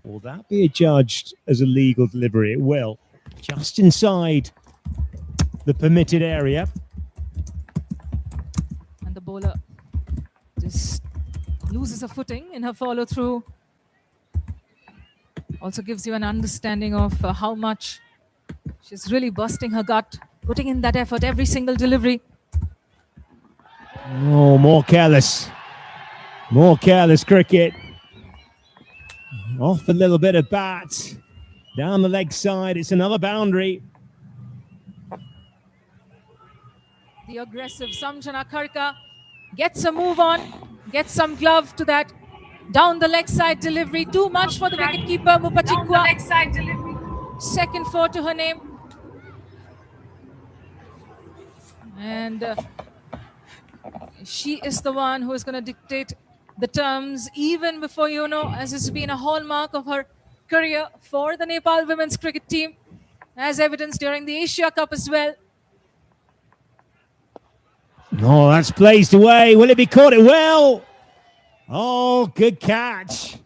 Will that be adjudged as a legal delivery? It will. Just inside the permitted area. And the bowler just loses a footing in her follow-through. Also gives you an understanding of how much she's really busting her gut, putting in that effort every single delivery. Oh, more careless. More careless cricket. Off a little bit of bat. Down the leg side. It's another boundary. The aggressive Samjana Kharka gets a move on, gets some glove to that down the leg side delivery. Too much for the wicketkeeper, Mupachikwa. Second 4 to her name. And she is the one who is going to dictate the terms even before, as has been a hallmark of her career for the Nepal women's cricket team, as evidenced during the Asia Cup as well. Oh, that's placed away. Will it be caught? It will. Oh, good catch.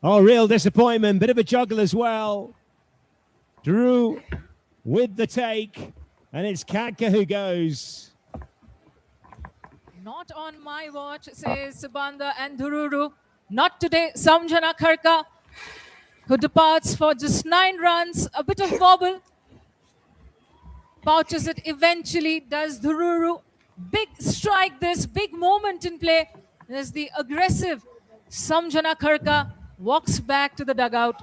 Oh, real disappointment. Bit of a juggle as well. Drew with the take. And it's Khadka who goes. Not on my watch, says Subanda and Dhururu. Not today, Samjana Kharka, who departs for just 9 runs. A bit of wobble. Pouches it eventually, does Dhururu. Big strike this, big moment in play. As the aggressive Samjana Kharka walks back to the dugout.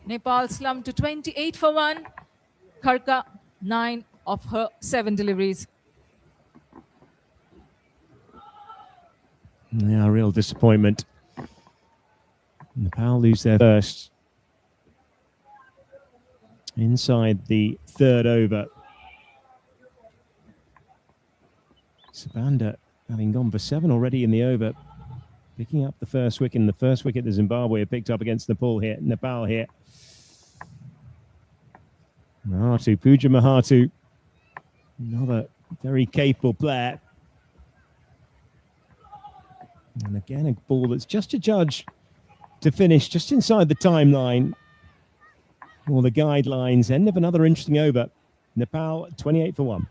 Nepal slumped to 28 for 1. Kharka, 9 of her 7 deliveries. Yeah, real disappointment. Nepal lose their first. Inside the 3rd over. Subanda having gone for 7 already in the over. Picking up the first wicket. And the first wicket that Zimbabwe have picked up against Nepal here. Mahatu, Puja Mahatu. Another very capable player. And again, a ball that's just a judge to finish just inside the timeline. Or the guidelines. End of another interesting over. Nepal, 28 for 1.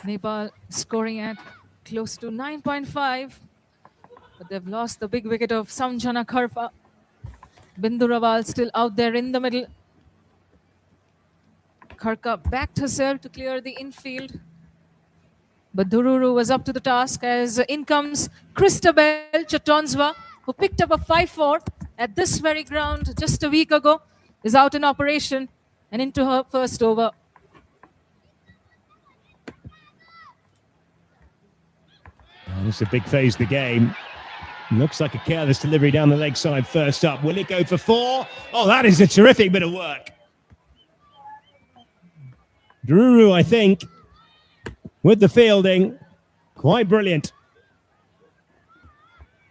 Nepal scoring at close to 9.5, but they've lost the big wicket of Samjana Kharka. Bindu Rawal still out there in the middle. Kharka backed herself to clear the infield, but Dhururu was up to the task as in comes Christabel Chatonswa, who picked up a 5-4 at this very ground just a week ago, is out in operation and into her first over. It's a big phase of the game. Looks like a careless delivery down the leg side first up. Will it go for 4? Oh, that is a terrific bit of work. Dhururu, I think, with the fielding. Quite brilliant.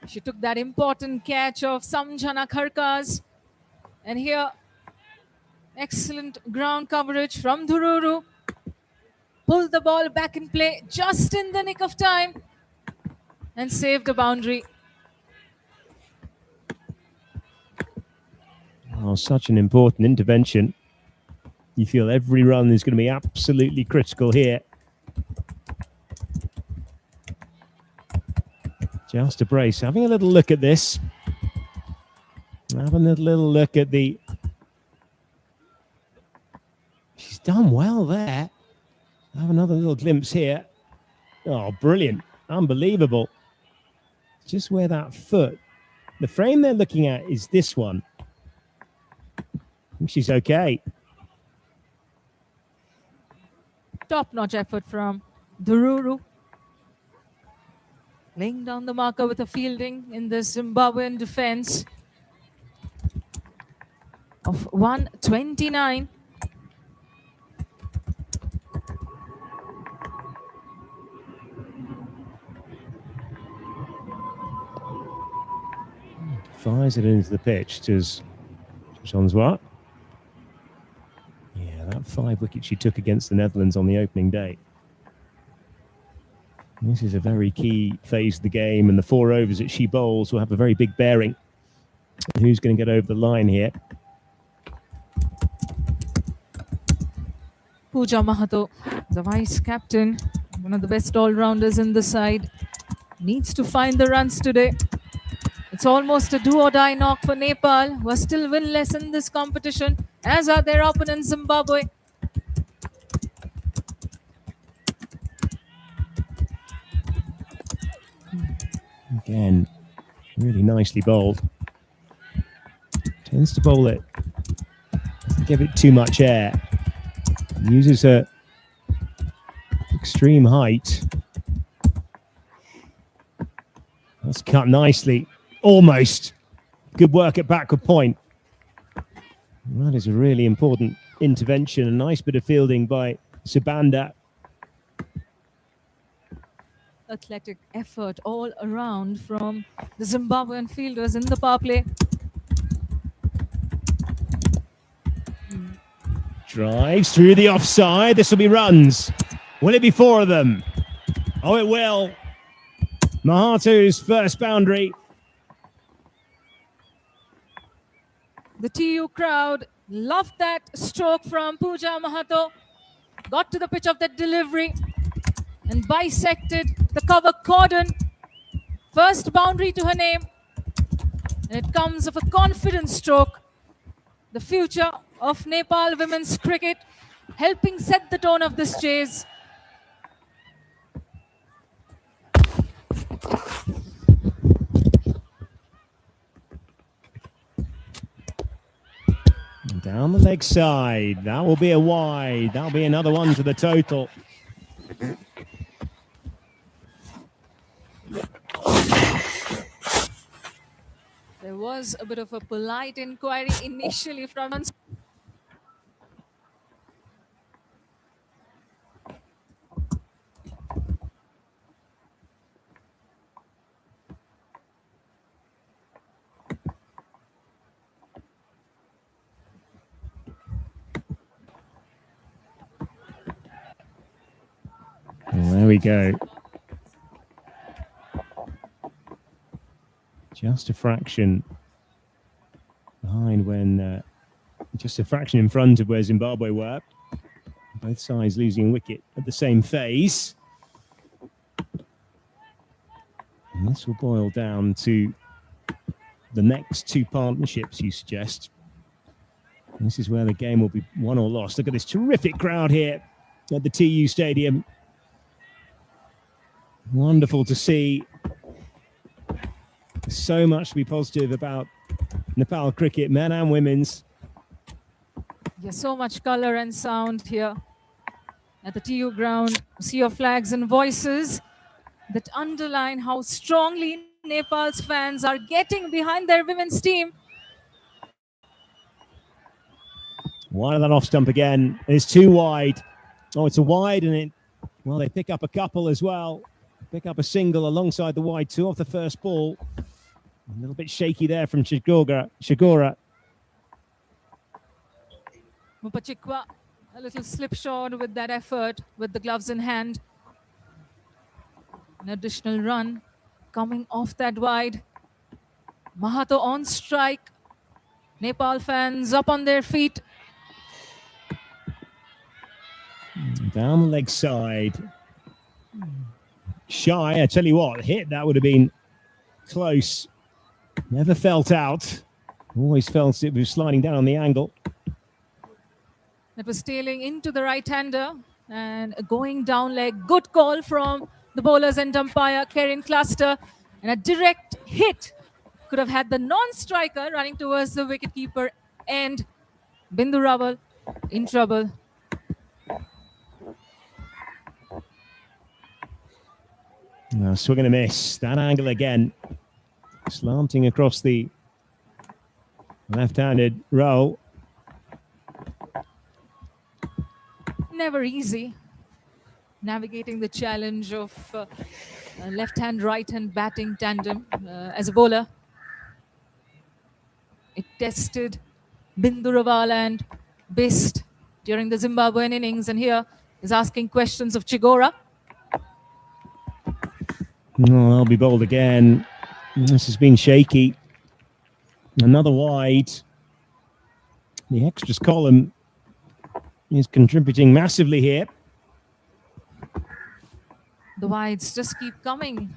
She took that important catch of Samjana Kharka's. And here, excellent ground coverage from Dhururu. Pulled the ball back in play just in the nick of time. And saved a boundary. Oh, such an important intervention. You feel every run is going to be absolutely critical here. Just a brace. Having a little look at this. Having a little look at the... She's done well there. Have another little glimpse here. Oh, brilliant. Unbelievable. Just where that foot, the frame they're looking at is this one. I think she's okay. Top-notch effort from Dhururu. Laying down the marker with a fielding in the Zimbabwean defense. of 129. Fires it into the pitch to Chotonswa. Yeah, that 5 wickets she took against the Netherlands on the opening day. This is a very key phase of the game, and the 4 overs that she bowls will have a very big bearing on who's going to get over the line here. Pooja Mahato, the vice captain, one of the best all-rounders in the side, needs to find the runs today. It's almost a do-or-die knock for Nepal, who are still winless in this competition, as are their opponents Zimbabwe. Again, really nicely bowled. Tends to bowl it, doesn't give it too much air. Uses her extreme height. That's cut nicely. Almost. Good work at backward point. That is a really important intervention. A nice bit of fielding by Subanda. Athletic effort all around from the Zimbabwean fielders in the power play. Drives through the offside. This will be runs. Will it be 4 of them? Oh, it will. Mahato's first boundary. The TU crowd loved that stroke from Pooja Mahato. Got to the pitch of that delivery and bisected the cover cordon. First boundary to her name. And it comes of a confident stroke. The future of Nepal women's cricket, helping set the tone of this chase. Down the leg side. That will be a wide. That'll be another one to the total. There was a bit of a polite inquiry initially from... Well, there we go. Just a fraction behind when, just a fraction in front of where Zimbabwe were. Both sides losing a wicket at the same phase. And this will boil down to the next 2 partnerships you suggest. And this is where the game will be won or lost. Look at this terrific crowd here at the TU Stadium. Wonderful to see. There's so much to be positive about Nepal cricket, men and women's. Yeah, so much color and sound here at the TU ground. Sea of flags and voices that underline how strongly Nepal's fans are getting behind their women's team. Wide of that off stump again. It's too wide. Oh, it's a wide, and it, well, they pick up a couple as well. Pick up a single alongside the wide 2 off the first ball. A little bit shaky there from Shigora. Mupachikwa, a little slipshod with that effort, with the gloves in hand. An additional run coming off that wide. Mahato on strike. Nepal fans up on their feet. Down the leg side. Shy, I tell you what, hit that would have been close. Never felt out. Always felt it was sliding down on the angle. It was tailing into the right-hander and going down leg. Good call from the bowlers and umpire, Karen Cluster. And a direct hit could have had the non-striker running towards the wicketkeeper and Bindu Rawal in trouble. Swing and a miss. That angle again. Slanting across the left-handed row. never easy navigating the challenge of left-hand, right-hand batting tandem as a bowler. It tested Bindu Rawal and Bist during the Zimbabwean innings, and here is asking questions of Chigora. Oh, I'll be bowled again. This has been shaky. Another wide. The extras column is contributing massively here. The wides just keep coming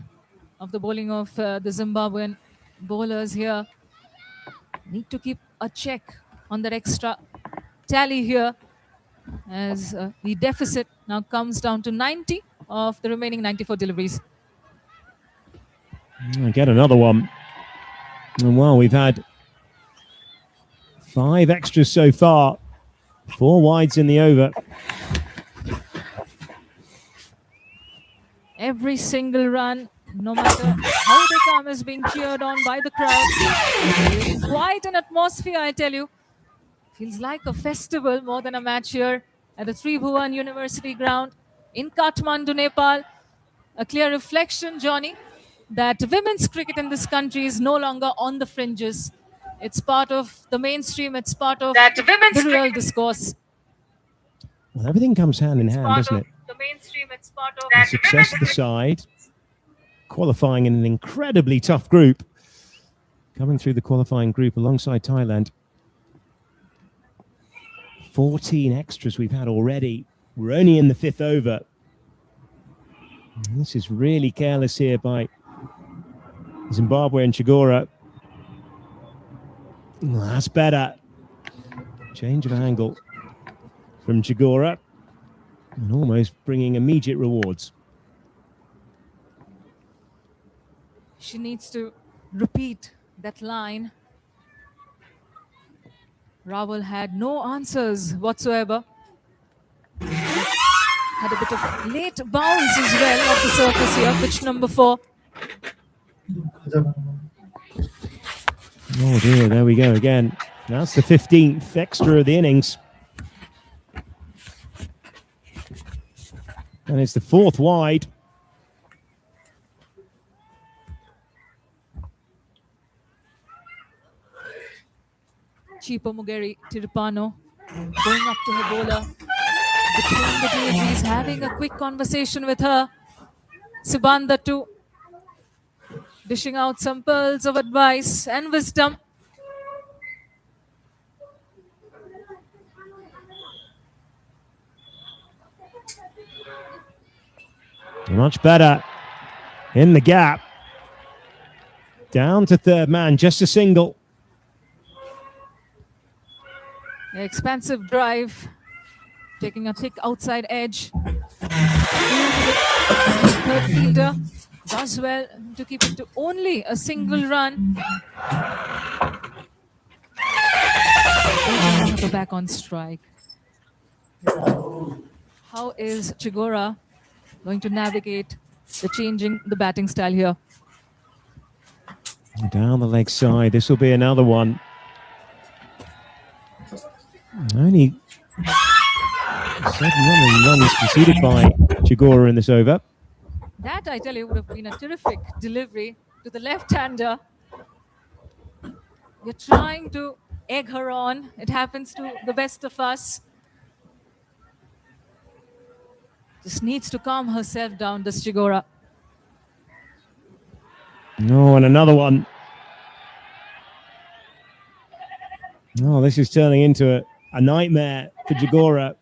of the bowling of the Zimbabwean bowlers here. Need to keep a check on that extra tally here, as the deficit now comes down to 90 of the remaining 94 deliveries. I get another one. And well, we've had 5 extras so far. 4 wides in the over. Every single run, no matter how they come, is being cheered on by the crowd. Quite an atmosphere, I tell you. Feels like a festival more than a match here at the Tribhuvan University ground in Kathmandu, Nepal. A clear reflection, Johnny, that women's cricket in this country is no longer on the fringes. It's part of the mainstream. It's part of the real discourse. Well, everything comes hand in hand, doesn't it? The mainstream. It's part of the success of the side, qualifying in an incredibly tough group, coming through the qualifying group alongside Thailand. 14 extras we've had already. We're only in the 5th over. And this is really careless here by Zimbabwe and Chigora. Well, that's better. Change of angle from Chigora and almost bringing immediate rewards. She needs to repeat that line. Rawal had no answers whatsoever. Had a bit of late bounce as well of the surface here, pitch number 4. Oh dear, there we go again. That's the 15th extra of the innings. And it's the 4th wide. Chipa Mugeri Tirupano going up to her bowler. Between the deliveries, having a quick conversation with her. Subanda too, dishing out some pearls of advice and wisdom. Much better in the gap. Down to 3rd man, just a single. Expansive drive, taking a thick outside edge. Third fielder does well to keep it to only a single run. Back on strike. How is Chigora going to navigate the batting style here? Down the leg side, this will be another one. Only 7 runs conceded by Chigora in this over. That, I tell you, would have been a terrific delivery to the left-hander. You're trying to egg her on. It happens to the best of us. Just needs to calm herself down, this Chigora. No, and another one. Oh, this is turning into a nightmare for Chigora.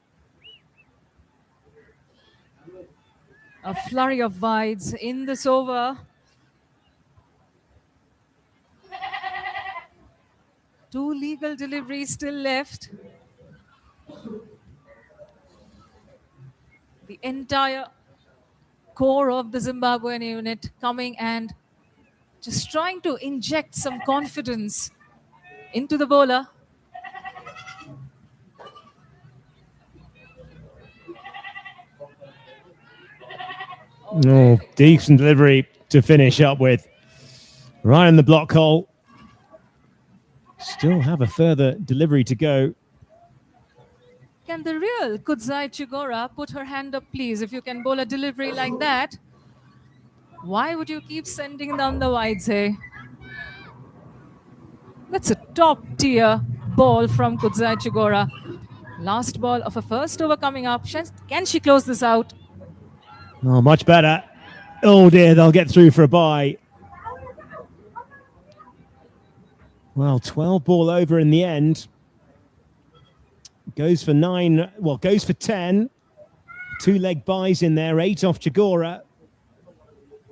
A flurry of wides in this over. 2 legal deliveries still left. The entire core of the Zimbabwean unit coming and just trying to inject some confidence into the bowler. Oh, decent delivery to finish up with. Right in the block hole. Still have a further delivery to go. Can the real Kudzai Chigora put her hand up, please? If you can bowl a delivery like that, why would you keep sending down the wides, hey? That's a top tier ball from Kudzai Chigora. Last ball of a first over coming up. Can she close this out? Oh, much better. Oh dear, they'll get through for a bye. Well, 12 ball over in the end. Goes for 9, well, goes for 10. 2-leg buys in there, 8 off Chigora.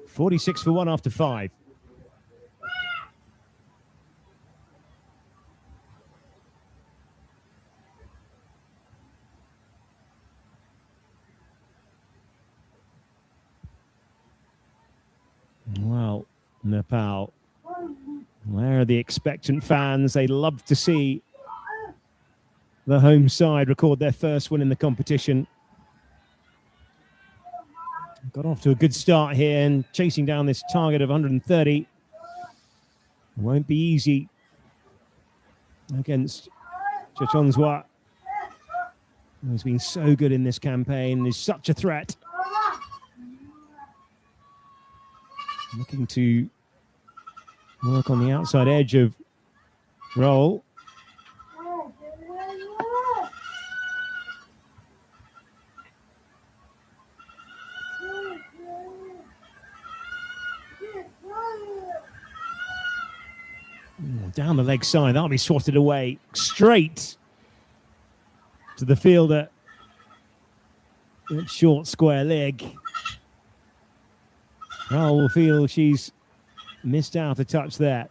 46 for 1 after 5. Well, Nepal, where are the expectant fans? They love to see the home side record their first win in the competition. Got off to a good start here and chasing down this target of 130. Won't be easy against Chotonswa, who's been so good in this campaign and is such a threat. Looking to work on the outside edge of roll. Down the leg side, that'll be swatted away straight to the fielder. Short square leg. Raul will feel she's missed out a touch there.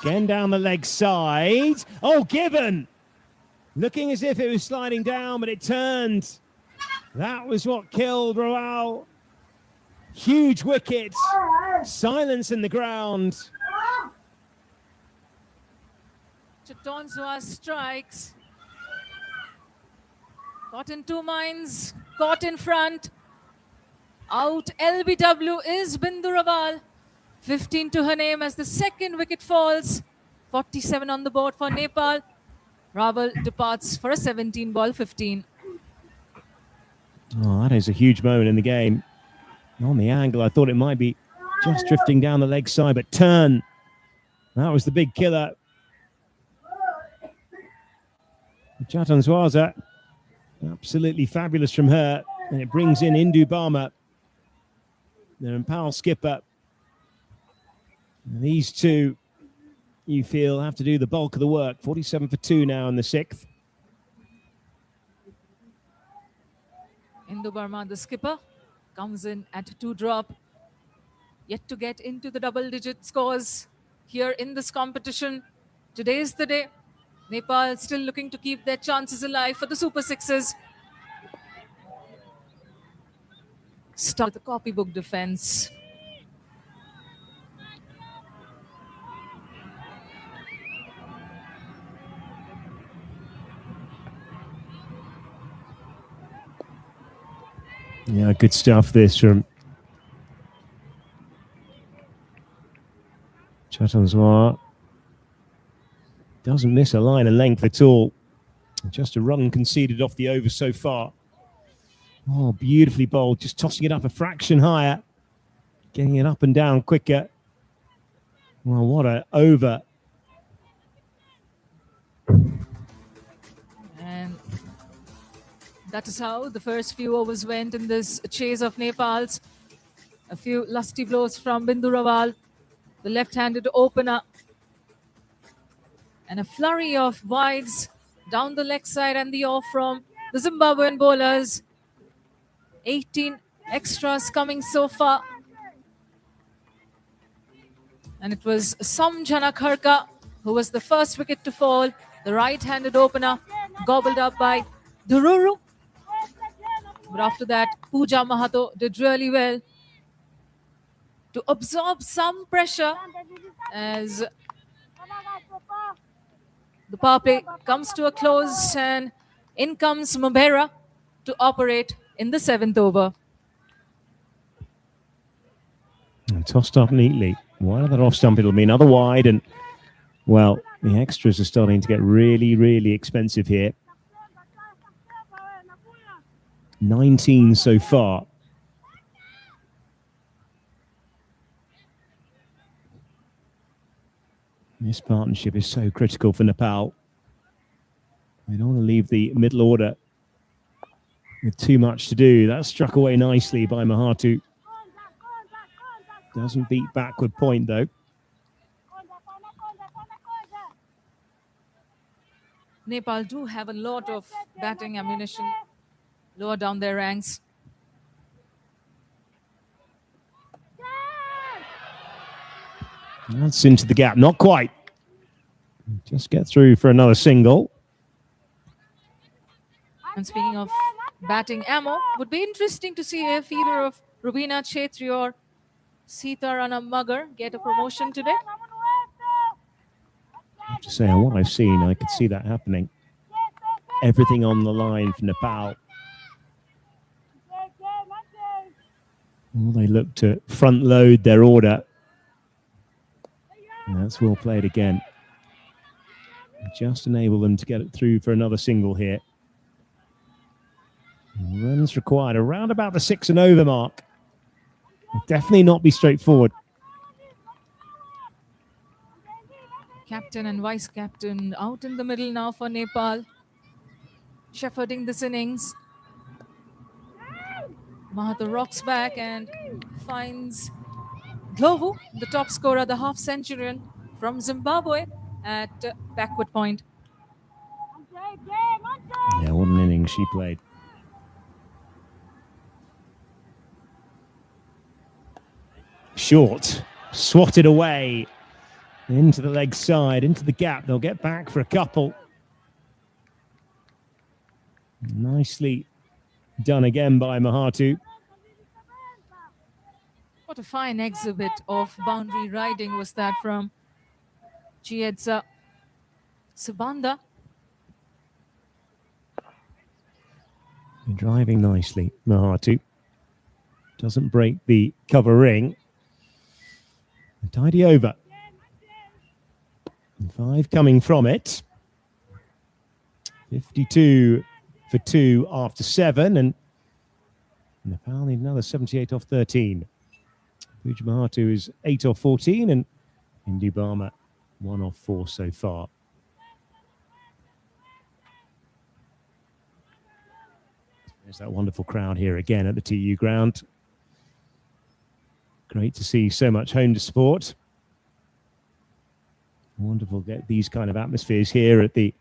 Again down the leg side. Oh, Gibbon! Looking as if it was sliding down, but it turned. That was what killed Raul. Huge wicket. Silence in the ground. Chotonswa strikes. Caught in two minds, caught in front. Out LBW is Bindu Rawal. 15 to her name as the second wicket falls. 47 on the board for Nepal. Rawal departs for a 17 ball 15. Oh, that is a huge moment in the game. On the angle, I thought it might be just drifting down the leg side, but turn. That was the big killer. Chotonswa, absolutely fabulous from her. And it brings in Indu Barma, the Nepal skipper. And these two, you feel, have to do the bulk of the work. 47 for 2 now in the 6th. Indu Barma, the skipper, comes in at 2 drop. Yet to get into the double-digit scores here in this competition. Today is the day. Nepal still looking to keep their chances alive for the Super Sixes. Start the copybook defense. Yeah, good stuff this from Chotonswa. Doesn't miss a line of length at all. Just a run conceded off the over so far. Oh, beautifully bowled, just tossing it up a fraction higher. Getting it up and down quicker. Well, what an over. And that is how the first few overs went in this chase of Nepal's. A few lusty blows from Bindu Rawal, the left-handed opener. And a flurry of wides down the leg side and the off from the Zimbabwean bowlers. 18 extras coming so far. And it was Samjana Kharka who was the first wicket to fall. The right-handed opener gobbled up by Dururu. But after that, Pooja Mahato did really well to absorb some pressure as the power play comes to a close and in comes Mabera to operate in the 7th over. And tossed up neatly. Wide of that off stump, it'll be another wide. And, well, The extras are starting to get really, really expensive here. 19 so far. This partnership is so critical for Nepal. They don't want to leave the middle order with too much to do. That's struck away nicely by Mahatu. Doesn't beat backward point, though. Nepal do have a lot of batting ammunition lower down their ranks. That's into the gap. Not quite. Just get through for another single. And speaking of batting ammo, would be interesting to see if either of Rubina Chetri or Sita Rana Magar get a promotion today. I have to say, on what I've seen, I could see that happening. Everything on the line for Nepal. Well, they look to front load their order. And that's well played again. Just enable them to get it through for another single here. Runs required around about the 6 and over mark. Will definitely not be straightforward. Captain and vice captain out in the middle now for Nepal, shepherding this innings. Mahathir rocks back and finds Glovu, the top scorer, the half-centurion from Zimbabwe, at backward point. Yeah, what an innings she played. Short, swatted away into the leg side, into the gap. They'll get back for a couple. Nicely done again by Mahatu. What a fine exhibit of boundary riding was that from Chiedza Subanda. Driving nicely, Mahatu. Doesn't break the cover ring. Tidy over. 5 coming from it. 52 for 2 after 7. And Nepal need another 78 off 13. Puja Mahatu is 8 off 14. And Indu Barma 1 off 4 so far. There's that wonderful crowd here again at the TU ground. Great to see so much home to support. Wonderful to get these kind of atmospheres here at the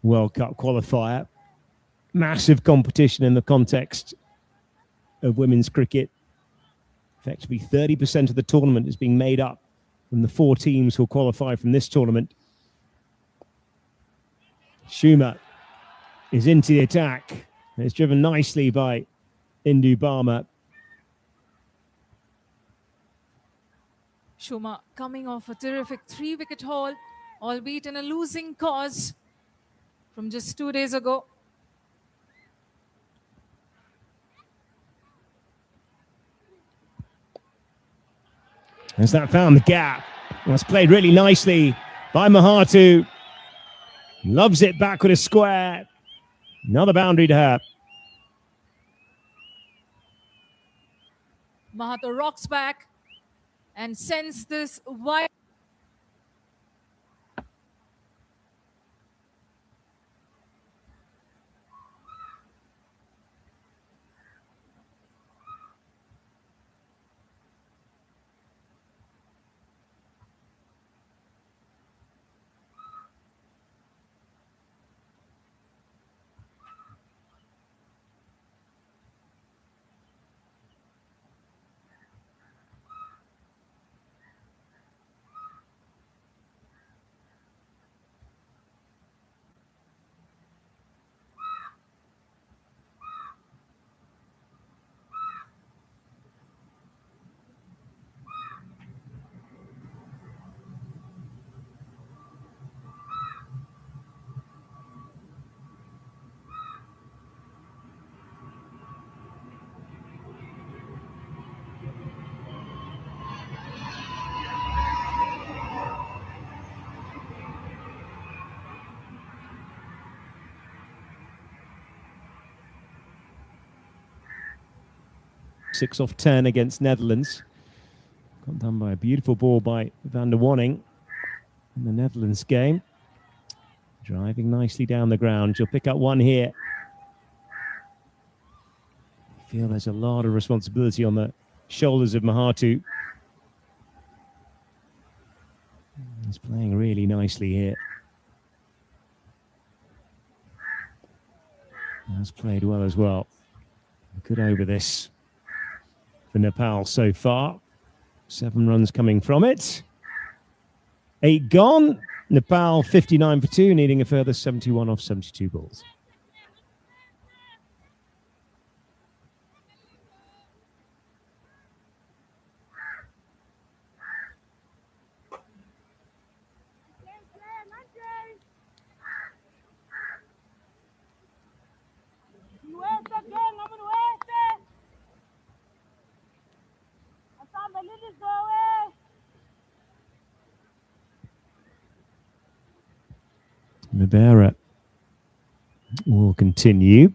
World Cup qualifier. Massive competition in the context of women's cricket. Effectively 30% of the tournament is being made up from the 4 teams who will qualify from this tournament. Schumer is into the attack. It's driven nicely by Indu Barma. Shuma coming off a terrific 3-wicket haul, albeit in a losing cause from just 2 days ago. As that found the gap. That's played really nicely by Mahatu. Loves it back with a square. Another boundary to her. Mahathir rocks back and sends this wide. 6 off 10 against Netherlands. Got done by a beautiful ball by Van der Wanning in the Netherlands game. Driving nicely down the ground. She'll pick up one here. I feel there's a lot of responsibility on the shoulders of Mahatu. He's playing really nicely here. Has played well as well. Good over this for Nepal so far. 7 runs coming from it. 8 gone. Nepal 59 for 2, needing a further 71 off 72 balls. Rivera will continue.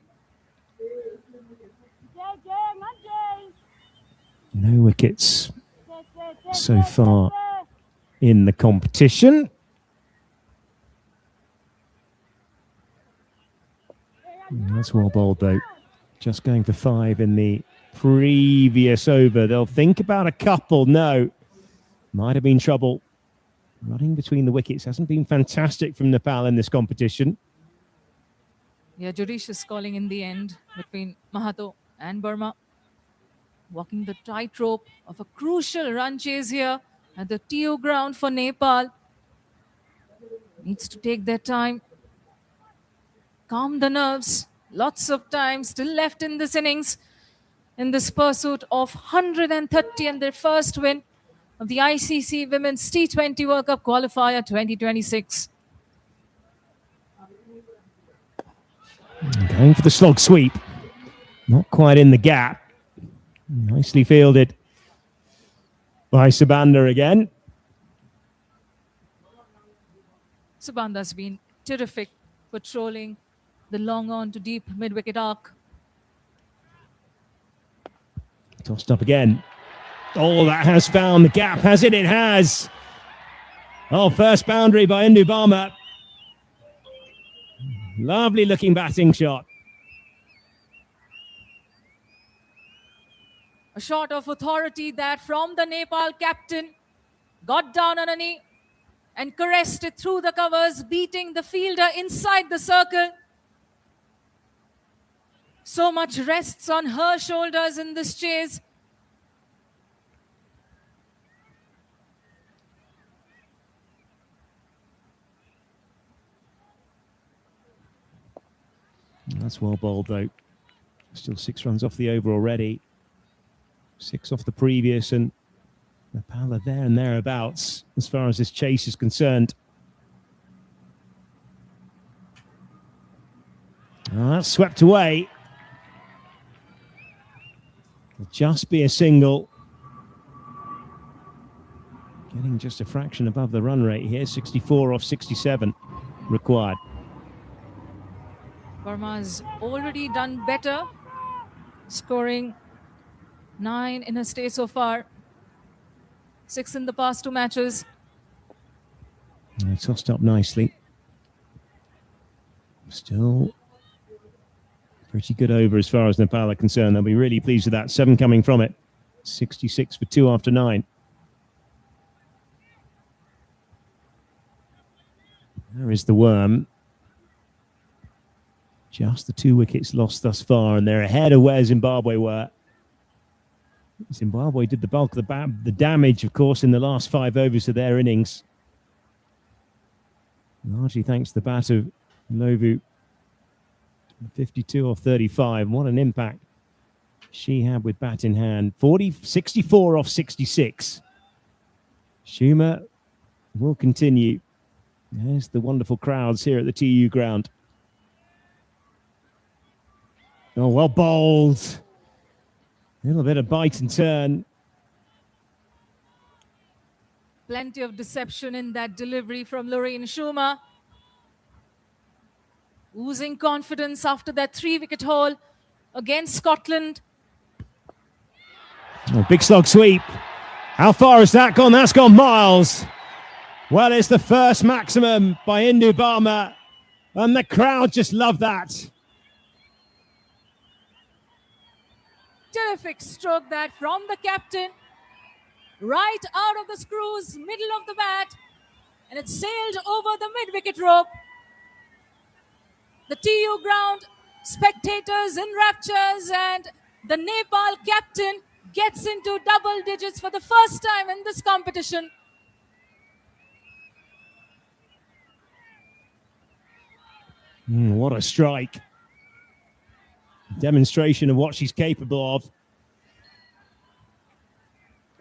No wickets so far in the competition. That's well bowled though. Just going for 5 in the previous over. They'll think about a couple. No. Might have been trouble. Running between the wickets hasn't been fantastic from Nepal in this competition. Yeah, judicious calling in the end between Mahato and Burma. Walking the tightrope of a crucial run chase here at the TU ground for Nepal. Needs to take their time. Calm the nerves. Lots of time still left in this innings. In this pursuit of 130 and their first win of the ICC Women's T20 World Cup Qualifier 2026. Going for the slog sweep. Not quite in the gap. Nicely fielded by Subanda again. Subanda's been terrific patrolling the long on to deep mid-wicket arc. Tossed up again. Oh, that has found the gap, has it? It has. Oh, first boundary by Indu Barma. Lovely looking batting shot. A shot of authority that from the Nepal captain got down on a knee and caressed it through the covers, beating the fielder inside the circle. So much rests on her shoulders in this chase. That's well bowled though. Still 6 runs off the over already. 6 off the previous, and Nepal are there and thereabouts as far as this chase is concerned. Oh, that's swept away. It'll just be a single. Getting just a fraction above the run rate here. 64 off 67 required. Burma's already done better, scoring 9 in her stay so far, 6 in the past 2 matches. Tossed up nicely. Still pretty good over as far as Nepal are concerned. They'll be really pleased with that. 7 coming from it. 66 for 2 after 9. There is the worm. Just the 2 wickets lost thus far, and they're ahead of where Zimbabwe were. Zimbabwe did the bulk of the damage, of course, in the last 5 overs of their innings. Largely thanks to the bat of Novu. 52 off 35. What an impact she had with bat in hand. 64 off 66. Schumer will continue. There's the wonderful crowds here at the TU ground. Oh, well bowled. A little bit of bite and turn. Plenty of deception in that delivery from Lorraine Schumer. Oozing confidence after that 3-wicket haul against Scotland. Oh, big slog sweep. How far has that gone? That's gone miles. Well, it's the first maximum by Indu Barma, and the crowd just love that. Terrific stroke that from the captain, right out of the screws, middle of the bat, and it sailed over the mid-wicket rope. The TU ground, spectators in raptures, and the Nepal captain gets into double digits for the first time in this competition. What a strike. Demonstration of what she's capable of.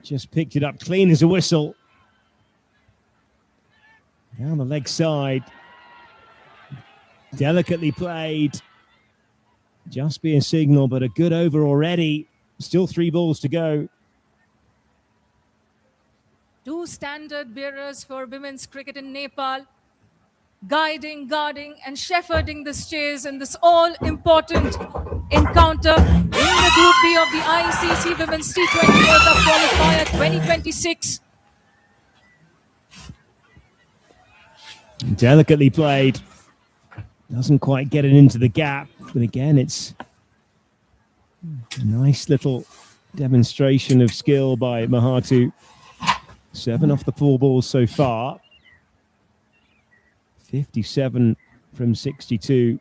Just picked it up clean as a whistle. Down the leg side. Delicately played. Just be a signal, but a good over already. Still 3 balls to go. 2 standard bearers for women's cricket in Nepal, guiding, guarding, and shepherding this chase in this all-important encounter in the Group B of the ICC Women's T20 World Cup Qualifier 2026. Delicately played. Doesn't quite get it into the gap, but again, it's a nice little demonstration of skill by Mahatu. 7 off the 4 balls so far. 57 from 62.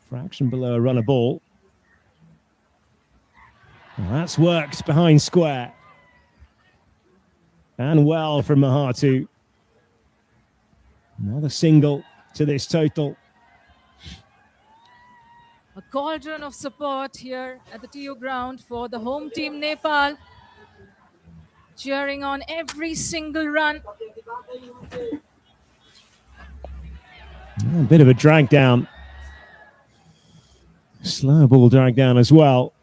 Fraction below a runner ball. Well, that's worked behind square. And well from Mahatu. Another single to this total. A cauldron of support here at the TU ground for the home team Nepal, cheering on every single run. A bit of a drag down. Slow ball drag down as well.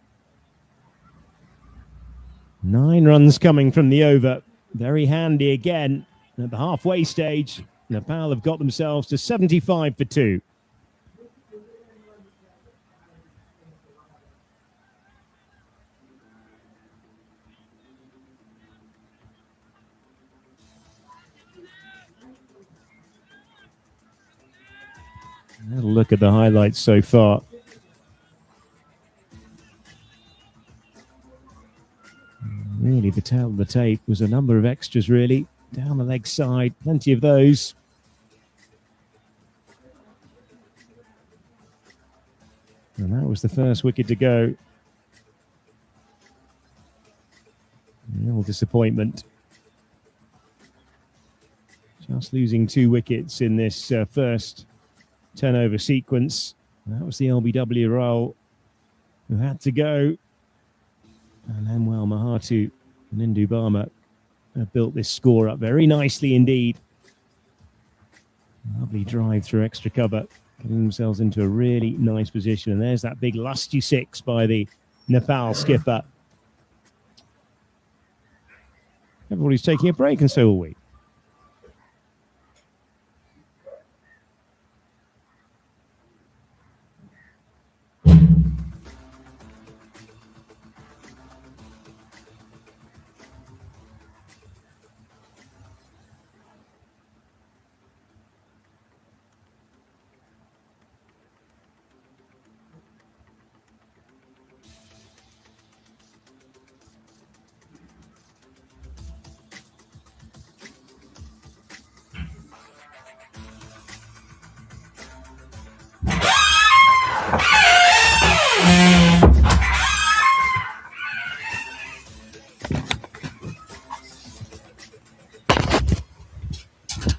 9 runs coming from the over. Very handy again. At the halfway stage, Nepal have got themselves to 75 for 2. Have a look at the highlights so far. Really, the tail of the tape was a number of extras, really. Down the leg side, plenty of those. And that was the first wicket to go. Real disappointment. Just losing 2 wickets in this first 10-over sequence. That was the LBW role who had to go. And then, well, Mahatu and Indu Barma have built this score up very nicely indeed. Lovely drive through extra cover, getting themselves into a really nice position. And there's that big lusty 6 by the Nepal skipper. Everybody's taking a break, and so will we.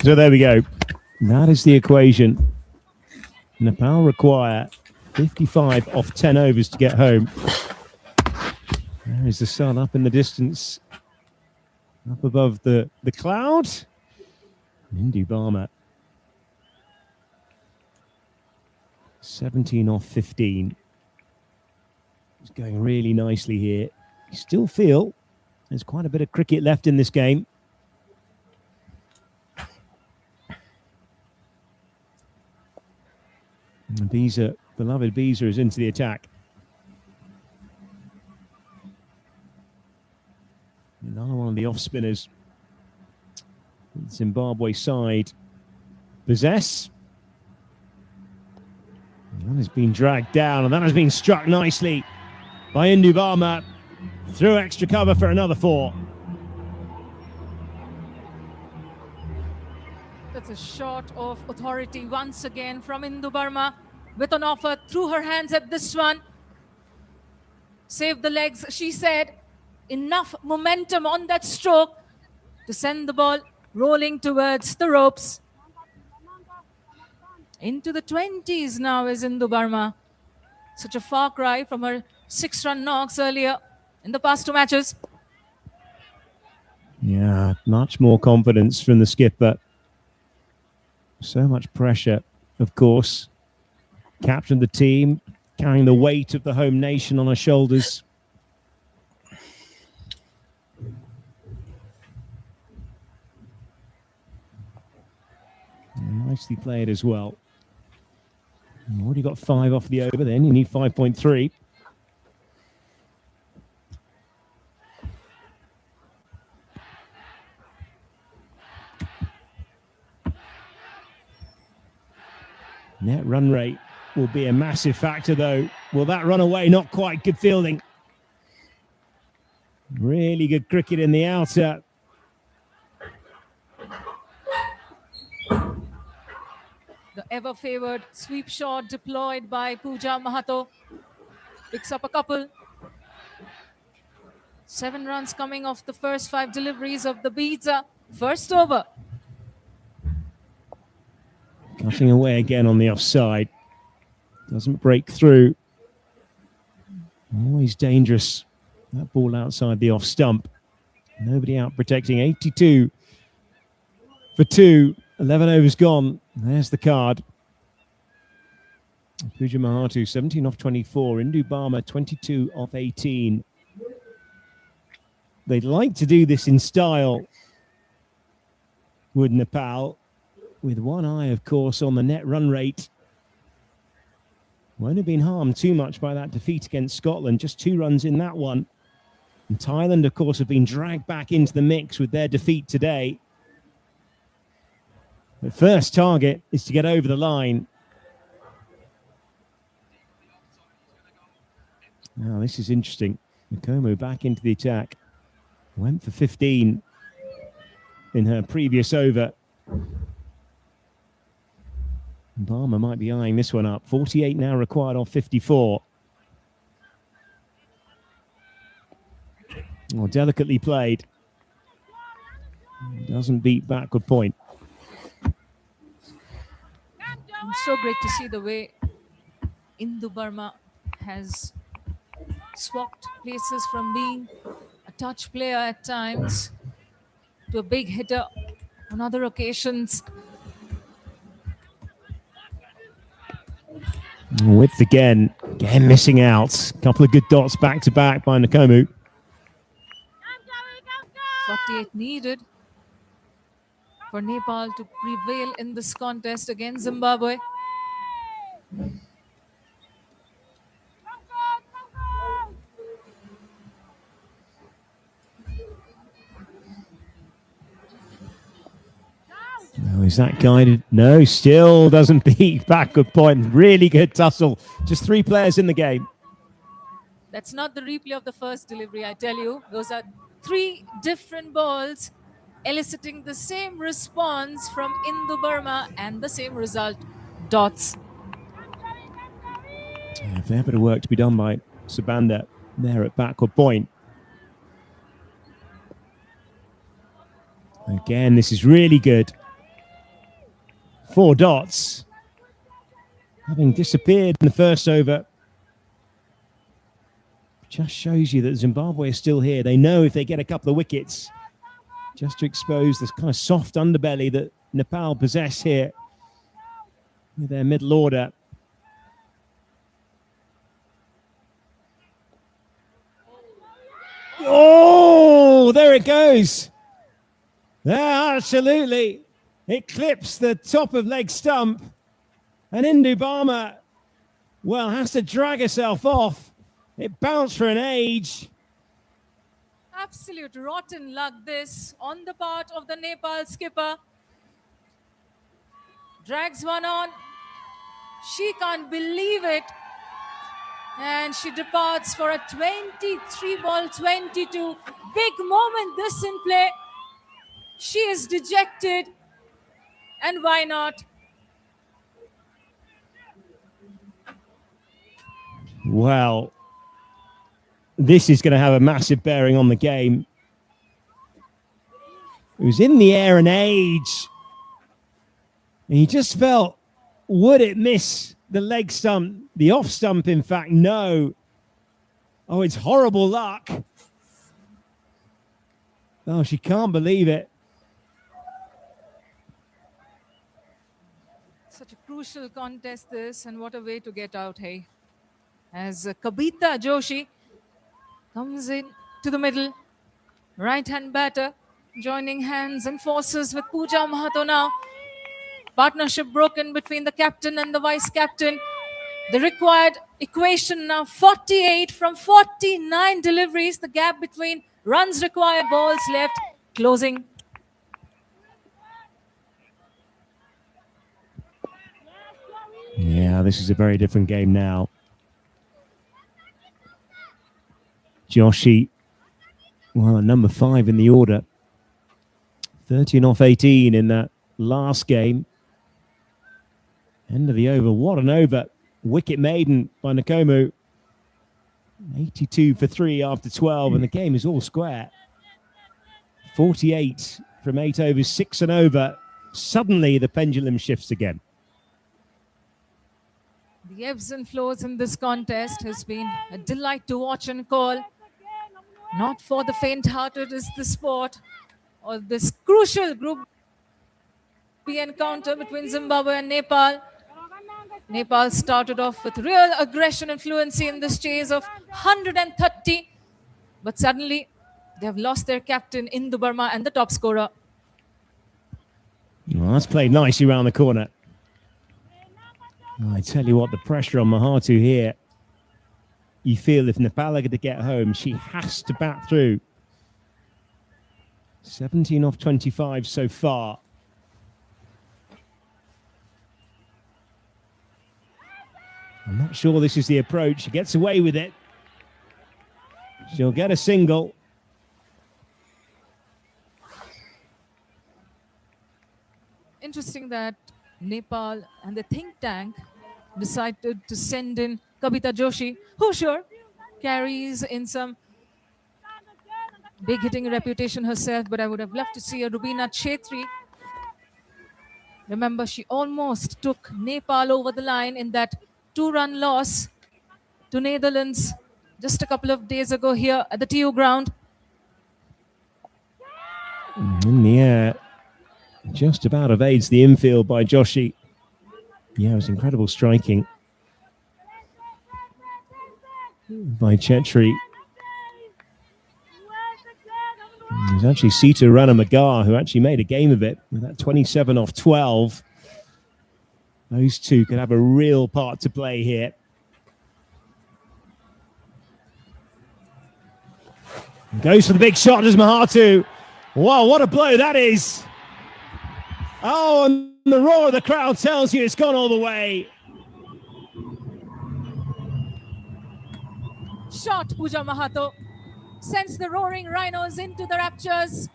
So there we go. That is the equation. Nepal require 55 off 10 overs to get home. There is the sun up in the distance, up above the cloud. Indu Barma, 17 off 15. It's going really nicely here. You still feel there's quite a bit of cricket left in this game. And Beezer, beloved Beezer, is into the attack. one of the off spinners Zimbabwe side possess. That has been dragged down, and that has been struck nicely by Indubama through extra cover for another 4. That's a shot of authority once again from Indubama with an offer through her hands at this one. Save the legs, she said. Enough momentum on that stroke to send the ball rolling towards the ropes. Into the 20s now is Indubama. Such a far cry from her 6-run knocks earlier in the past 2 matches. Yeah, much more confidence from the skipper. So much pressure, of course. Captain the team, carrying the weight of the home nation on her shoulders. Nicely played as well. You've already got 5 off the over then. You need 5.3. Net run rate will be a massive factor, though. Will that run away? Not quite. Good fielding. Really good cricket in the outer. The ever-favoured sweep shot deployed by Pooja Mahato. Picks up a couple. 7 runs coming off the first 5 deliveries of the beads. First over. Cutting away again on the offside. Doesn't break through. Always dangerous. That ball outside the off stump. Nobody out protecting. 82 for 2. 11 overs gone. There's the card. Pooja Mahato, 17 off 24. Indubama, 22 off 18. They'd like to do this in style, would Nepal, with one eye, of course, on the net run rate. Won't have been harmed too much by that defeat against Scotland. Just 2 runs in that one. And Thailand, of course, have been dragged back into the mix with their defeat today. The first target is to get over the line. Now, this is interesting. Nkomo back into the attack. Went for 15 in her previous over. Barmer might be eyeing this one up. 48 now required off 54. Well, delicately played. Doesn't beat backward point. So great to see the way Indubama has swapped places from being a touch player at times to a big hitter on other occasions. Width again missing out. Couple of good dots back to back by Nkomo. 48 needed for Nepal to prevail in this contest against Zimbabwe. Oh, is that guided? No, still doesn't beat backward point. Really good tussle. Just 3 players in the game. That's not the replay of the first delivery, I tell you. Those are 3 different balls eliciting the same response from Indubama and the same result, dots. A fair bit of work to be done by Sabanda there at backward point. Again, this is really good. 4 dots. Having disappeared in the first over. Just shows you that Zimbabwe is still here. They know if they get a couple of wickets, just to expose this kind of soft underbelly that Nepal possess here with their middle order. Oh, there it goes. Yeah, absolutely. It clips the top of leg stump. And Indubama, well, has to drag herself off. It bounced for an age. Absolute rotten luck this on the part of the Nepal skipper. Drags one on. She can't believe it. And she departs for a 23-ball 22. Big moment this in play. She is dejected. And why not? Well, this is going to have a massive bearing on the game. It was in the air an age. And he just felt, would it miss the leg stump? The off stump, in fact, no. Oh, it's horrible luck. Oh, she can't believe it. Such a crucial contest this, and what a way to get out, hey. As Kabita Joshi comes in to the middle. Right-hand batter, joining hands and forces with Pooja Mahato now. Partnership broken between the captain and the vice-captain. The required equation now 48 from 49 deliveries. The gap between runs required, balls left, closing. Yeah, this is a very different game now. Joshi, well, number 5 in the order. 13 off 18 in that last game. End of the over. What an over. Wicket maiden by Nakomu. 82 for 3 after 12, and the game is all square. 48 from 8 overs, 6 and over. Suddenly the pendulum shifts again. The ebbs and flows in this contest has been a delight to watch and call. Not for the faint-hearted is the sport, or this crucial Group B encounter between Zimbabwe and Nepal. Nepal started off with real aggression and fluency in this chase of 130, but suddenly they have lost their captain Indu Burma and the top scorer. Well, that's played nicely around the corner. Oh, I tell you what, the pressure on Mahatu here. You feel if Nepal are going to get home, she has to bat through. 17 off 25 so far. I'm not sure this is the approach. She gets away with it. She'll get a single. Interesting that Nepal and the think tank decided to send in Kabita Joshi, who sure carries in some big hitting reputation herself, but I would have loved to see a Rubina Chetri. Remember, she almost took Nepal over the line in that 2-run loss to Netherlands just a couple of days ago here at the TU ground. In the air, just about evades the infield by Joshi. Yeah, it was incredible striking by Chetri. It was actually Sita Rana Magar who actually made a game of it with that 27 off 12. Those two could have a real part to play here. Goes for the big shot as Mahatu. Wow, what a blow that is. Oh, and the roar of the crowd tells you it's gone all the way. Shot Pooja Mahato sends the roaring rhinos into the raptures.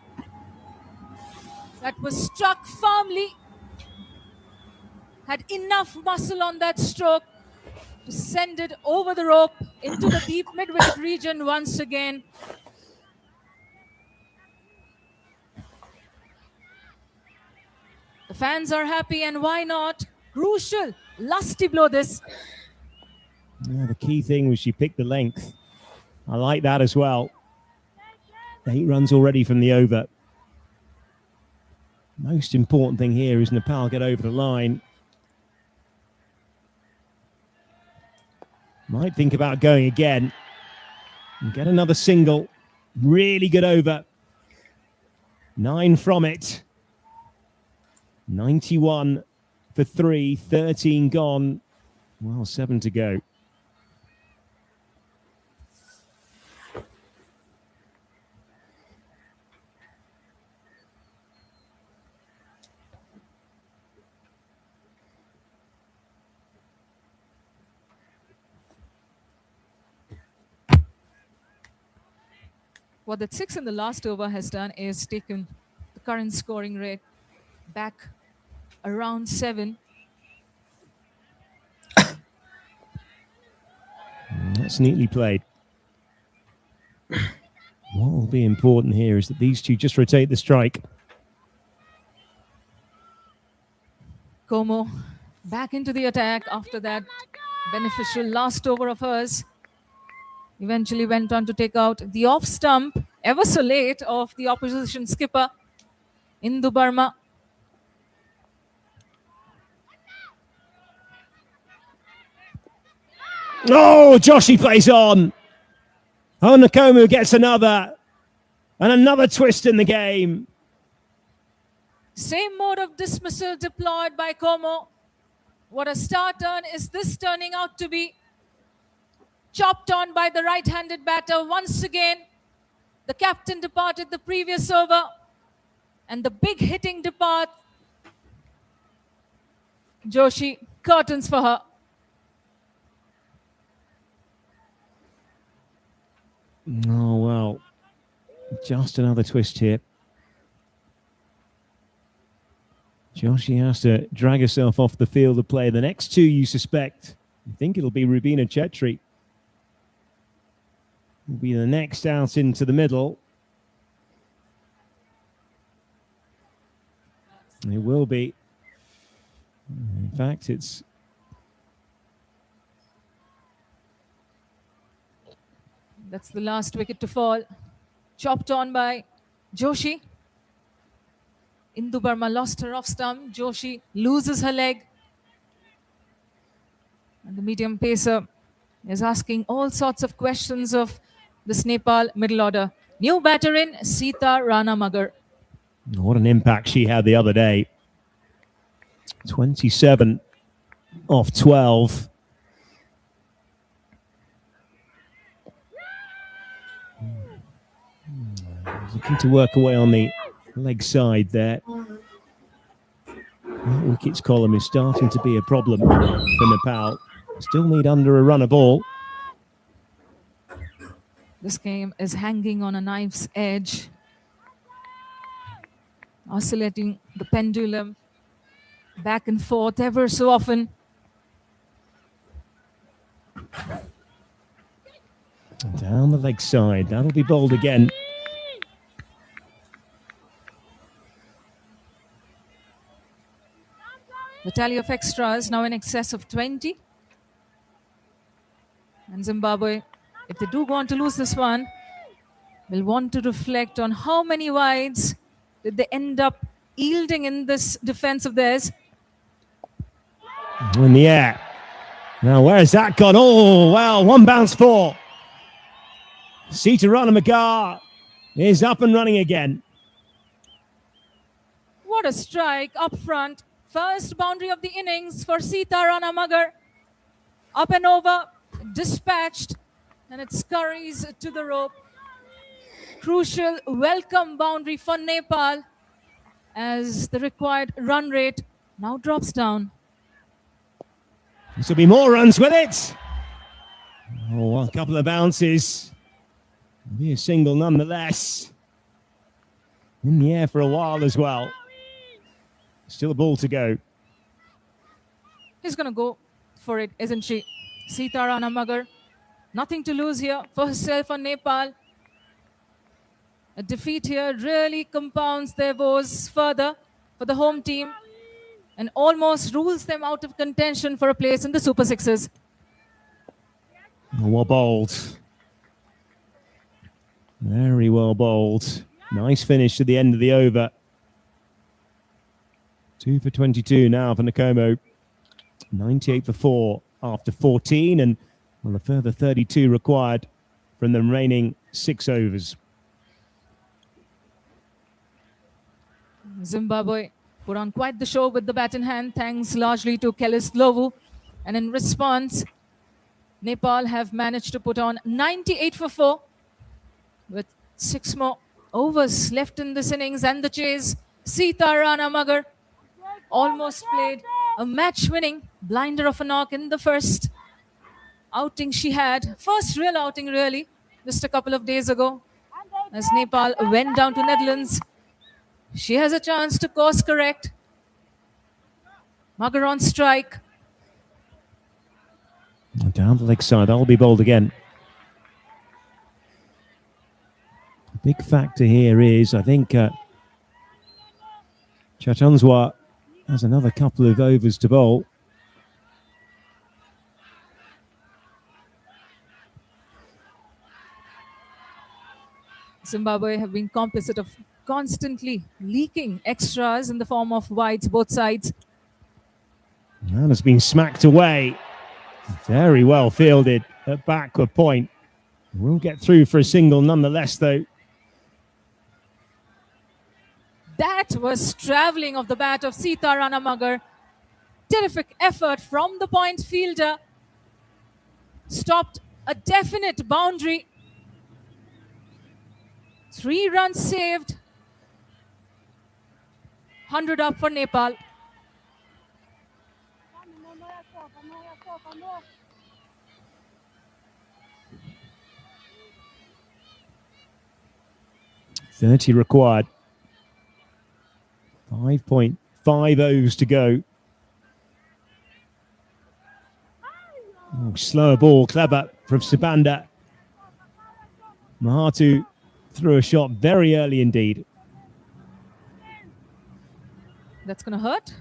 That was struck firmly. Had enough muscle on that stroke to send it over the rope into the deep mid-wicket region once again. The fans are happy, and why not? Crucial, lusty blow this. Yeah, the key thing was she picked the length. I like that as well. 8 runs already from the over. Most important thing here is Nepal get over the line. Might think about going again and get another single. Really good over. 9 from it. 91 for 3, 13 gone. Well, 7 to go. What that 6 in the last over has done is taken the current scoring rate back around 7. That's neatly played. What will be important here is that these two just rotate the strike. Como back into the attack after that beneficial last over of hers. Eventually went on to take out the off stump ever so late of the opposition skipper, Indu Burma. Oh, Joshi plays on. Oh, Nakomu gets another. And another twist in the game. Same mode of dismissal deployed by Como. What a star turn is this turning out to be? Chopped on by the right-handed batter once again. The captain departed the previous over. And the big hitting depart. Joshi, curtains for her. Oh, well, just another twist here. Joshi has to drag herself off the field of play. The next two, you suspect, I think it'll be Rubina Chetri. Will be the next out into the middle. It will be. In fact, it's... That's the last wicket to fall. Chopped on by Joshi. Indu Burma lost her off stump. Joshi loses her leg. And the medium pacer is asking all sorts of questions of this Nepal middle order. New batter in, Sita Rana Magar. What an impact she had the other day. 27 off 12. Looking to work away on the leg side there. That wickets column is starting to be a problem for Nepal. Still need under a run of ball. This game is hanging on a knife's edge. Oscillating the pendulum back and forth ever so often. Down the leg side. That'll be bowled again. The tally of extras now in excess of 20. And Zimbabwe, if they do go on to lose this one, will want to reflect on how many wides did they end up yielding in this defense of theirs. In the air. Now, where has that gone? Oh, well, one bounce four. Sita Rana Magar is up and running again. What a strike up front. First boundary of the innings for Sita Rana Magar. Up and over, dispatched, and it scurries to the rope. Crucial welcome boundary for Nepal as the required run rate now drops down. This will be more runs with it. Oh, a couple of bounces. It'll be a single nonetheless. In the air for a while as well. Still a ball to go. He's going to go for it, isn't she? Sita Rana Magar. Nothing to lose here for herself and Nepal. A defeat here really compounds their woes further for the home team and almost rules them out of contention for a place in the Super Sixes. Well bowled. Very well bowled. Nice finish to the end of the over. 2 for 22 now for Nakomo. 98 for 4 after 14, and well, a further 32 required from the remaining 6 overs. Zimbabwe put on quite the show with the bat in hand, thanks largely to Kelis Lovu. And in response, Nepal have managed to put on 98 for 4 with 6 more overs left in this innings and the chase. Sita Rana Magar almost played a match-winning blinder of a knock in the first outing she had. First real outing, really, just a couple of days ago. as Nepal went down to Netherlands. She has a chance to course correct. Magar on strike. Down the leg side, that'll be bowled again. The big factor here is, I think, Chachanswa has another couple of overs to bowl. Zimbabwe have been complicit of constantly leaking extras in the form of wides both sides. And has been smacked away. Very well fielded at backward point. Will get through for a single nonetheless, though. That was travelling of the bat of Sita Rana Magar. Terrific effort from the point fielder. Stopped a definite boundary. 3 runs saved. 100 up for Nepal. .30 required. 5.5 overs to go. Oh, slower ball, clever from Sabanda. Mahatu threw a shot very early indeed. That's going to hurt.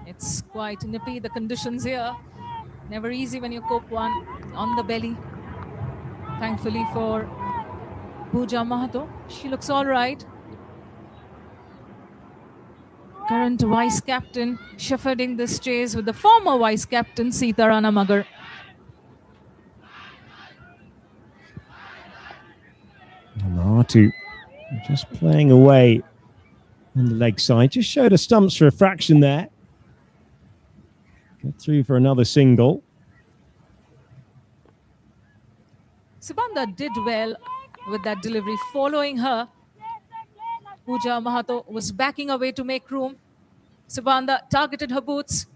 It's quite nippy, the conditions here. Never easy when you cope one on the belly. Thankfully for Pooja Mahato, she looks all right. Current vice captain shepherding this chase with the former vice captain Sita Rana Magar. Mahatu just playing away on the leg side. Just showed her stumps for a fraction there. Get through for another single. Sabanda did well with that delivery. Following her, Pooja Mahato was backing away to make room. Sabanda targeted her boots.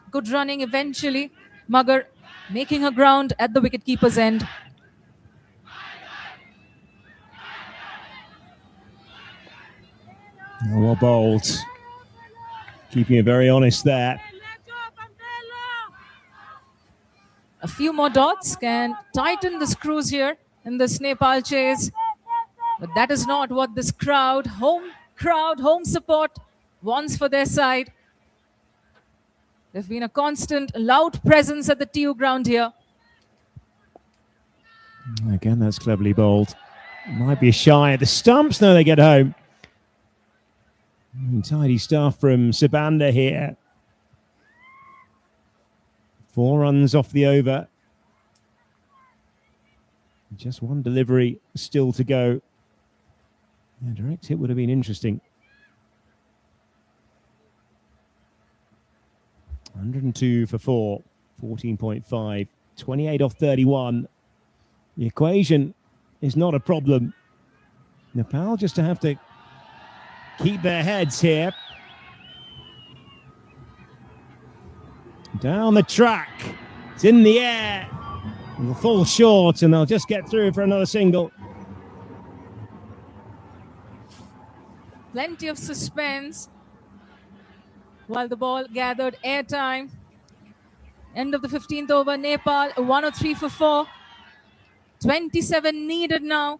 Good running eventually. Magar making her ground at the wicketkeeper's end. Well bowled. Keeping it very honest there. A few more dots can tighten the screws here in this Nepal chase. But that is not what this crowd, home support wants for their side. There's been a constant loud presence at the TU ground here. Again, that's cleverly bowled. Might be a shy at the stumps. No, they get home. Tidy stuff from Sabanda here. 4 runs off the over. Just one delivery still to go. A direct hit would have been interesting. 102 for 4, 14.5, 28 off 31. The equation is not a problem. Nepal just to have to keep their heads here. Down the track. It's in the air. It'll fall short and they'll just get through for another single. Plenty of suspense while the ball gathered airtime. End of the 15th over, Nepal 103 for 4. 27 needed now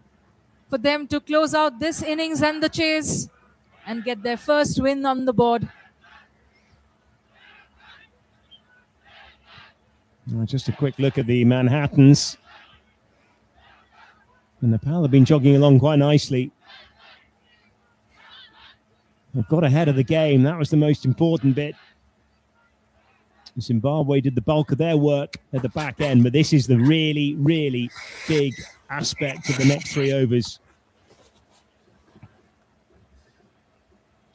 for them to close out this innings and the chase and get their first win on the board. Just a quick look at the Manhattans. And Nepal have been jogging along quite nicely. They've got ahead of the game. That was the most important bit. Zimbabwe did the bulk of their work at the back end, but this is the really, really big aspect of the next 3 overs.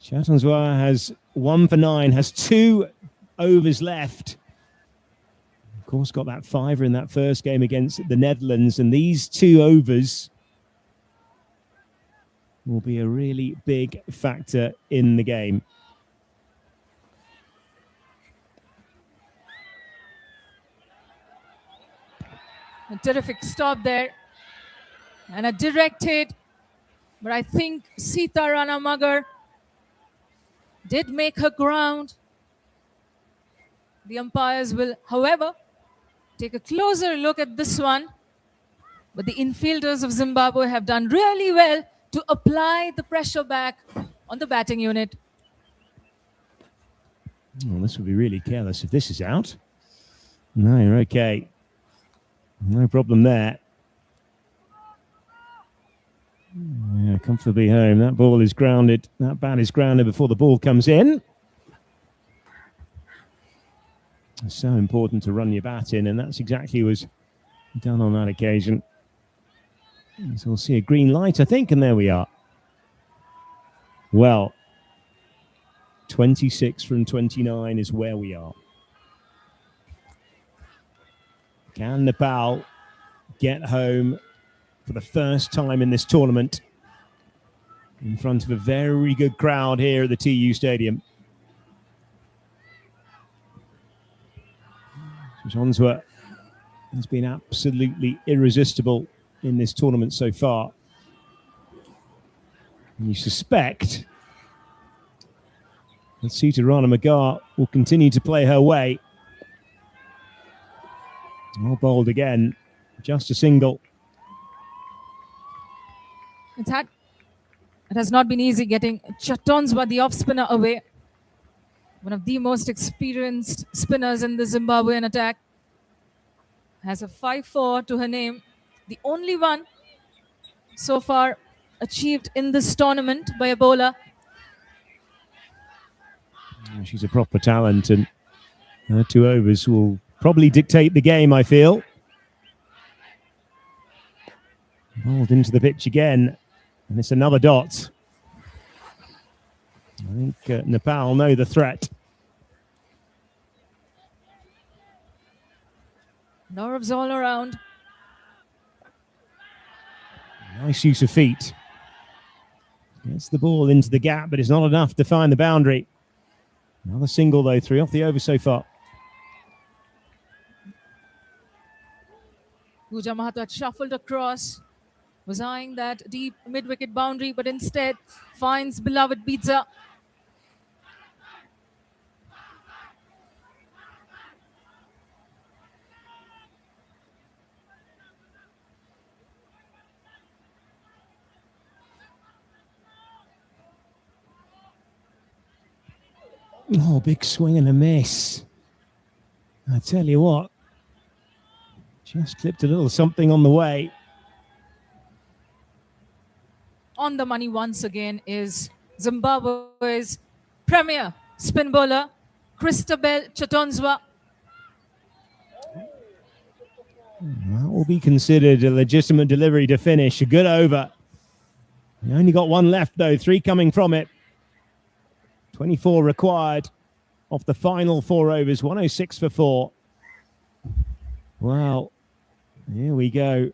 Chatanzwa has 1 for 9, has 2 overs left. Of course, got that 5er in that first game against the Netherlands, and these 2 overs will be a really big factor in the game. A terrific stop there and a direct hit But I think Sita Ranamagar did make her ground. The umpires will, however, take a closer look at this one. But the infielders of Zimbabwe have done really well to apply the pressure back on the batting unit. Well, this would be really careless if this is out. No, you're okay. No problem there. Yeah, comfortably home. That ball is grounded. That bat is grounded before the ball comes in. It's so important to run your bat in, and that's exactly what was done on that occasion. So we'll see a green light, I think, and there we are. Well, 26 from 29 is where we are. Can Nepal get home for the first time in this tournament in front of a very good crowd here at the TU Stadium? Chotonswa has been absolutely irresistible in this tournament so far. And you suspect that Sita Ranamagar will continue to play her way. Well bowled again, just a single. It has not been easy getting Chotonswa, the off-spinner, away. One of the most experienced spinners in the Zimbabwean attack. Has a 5-4 to her name. The only one so far achieved in this tournament by a bowler. She's a proper talent, and her 2 overs will probably dictate the game, I feel. Bowled into the pitch again, and it's another dot. I think Nepal know the threat. Nerves all around. Nice use of feet. Gets the ball into the gap, but it's not enough to find the boundary. Another single, though, 3 off the over so far. Pooja Mahato had shuffled across, was eyeing that deep mid-wicket boundary, but instead finds beloved Pizza. Oh, big swing and a miss. I tell you what, just clipped a little something on the way. On the money once again is Zimbabwe's premier spin bowler, Christabel Chotonswa. That will be considered a legitimate delivery to finish. A good over. You only got 1 left, though, 3 coming from it. 24 required off the final 4 overs, 106 for 4. Well, here we go.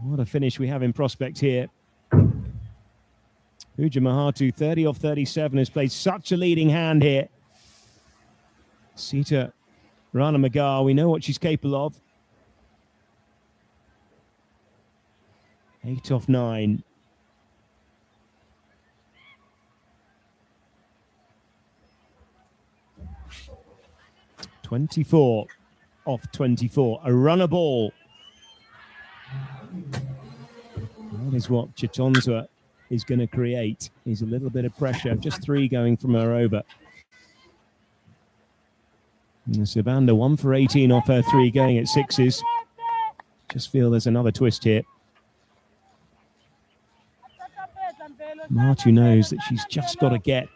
What a finish we have in prospect here. Pooja Mahato, 30 off 37, has played such a leading hand here. Sita Ranamagar, we know what she's capable of. 8 off 9. 24 off 24. A runner ball. That is what Chotonswa is going to create. Is a little bit of pressure. Just 3 going from her over. And Sibanda 1 for 18 off her 3 going at 6s. Just feel there's another twist here. Mahato knows that she's just got to get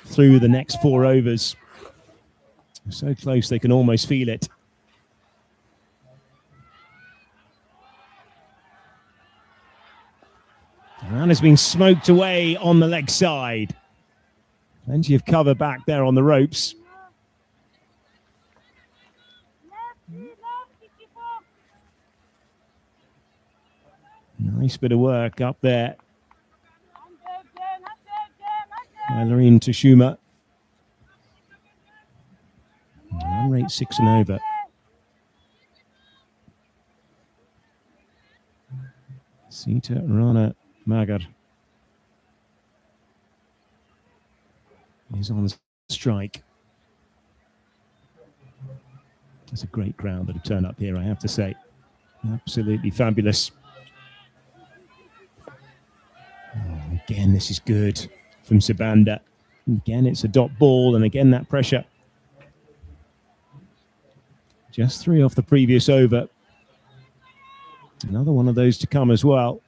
through the next 4 overs. So close they can almost feel it. And has been smoked away on the leg side. Plenty of cover back there on the ropes. Nice bit of work up there by Loreen Tashuma. Run rate 6 and over. Sita Rana Magar is on strike. It's a great crowd that have turned up here, I have to say. Absolutely fabulous. Oh, again, this is good from Sabanda. Again, it's a dot ball, and again, that pressure. Just 3 off the previous over. Another one of those to come as well.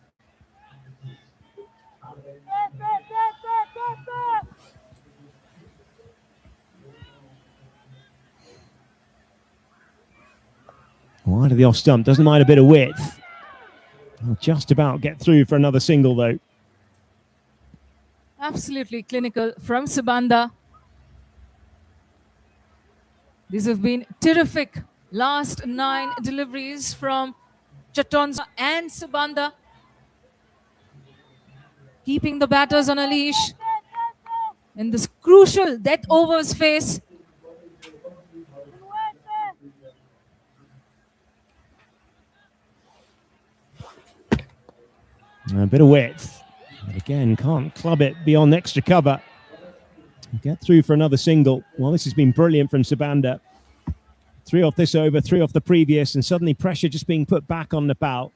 Wide of the off stump, doesn't mind a bit of width. I'll just about get through for another single though. Absolutely clinical from Sabanda. These have been terrific last 9 deliveries from Chatonza and Sabanda. Keeping the batters on a leash in this crucial death overs phase. A bit of width, but again, can't club it beyond extra cover. Get through for another single. Well, this has been brilliant from Sabanda. 3 off this over, 3 off the previous, and suddenly pressure just being put back on Nepal.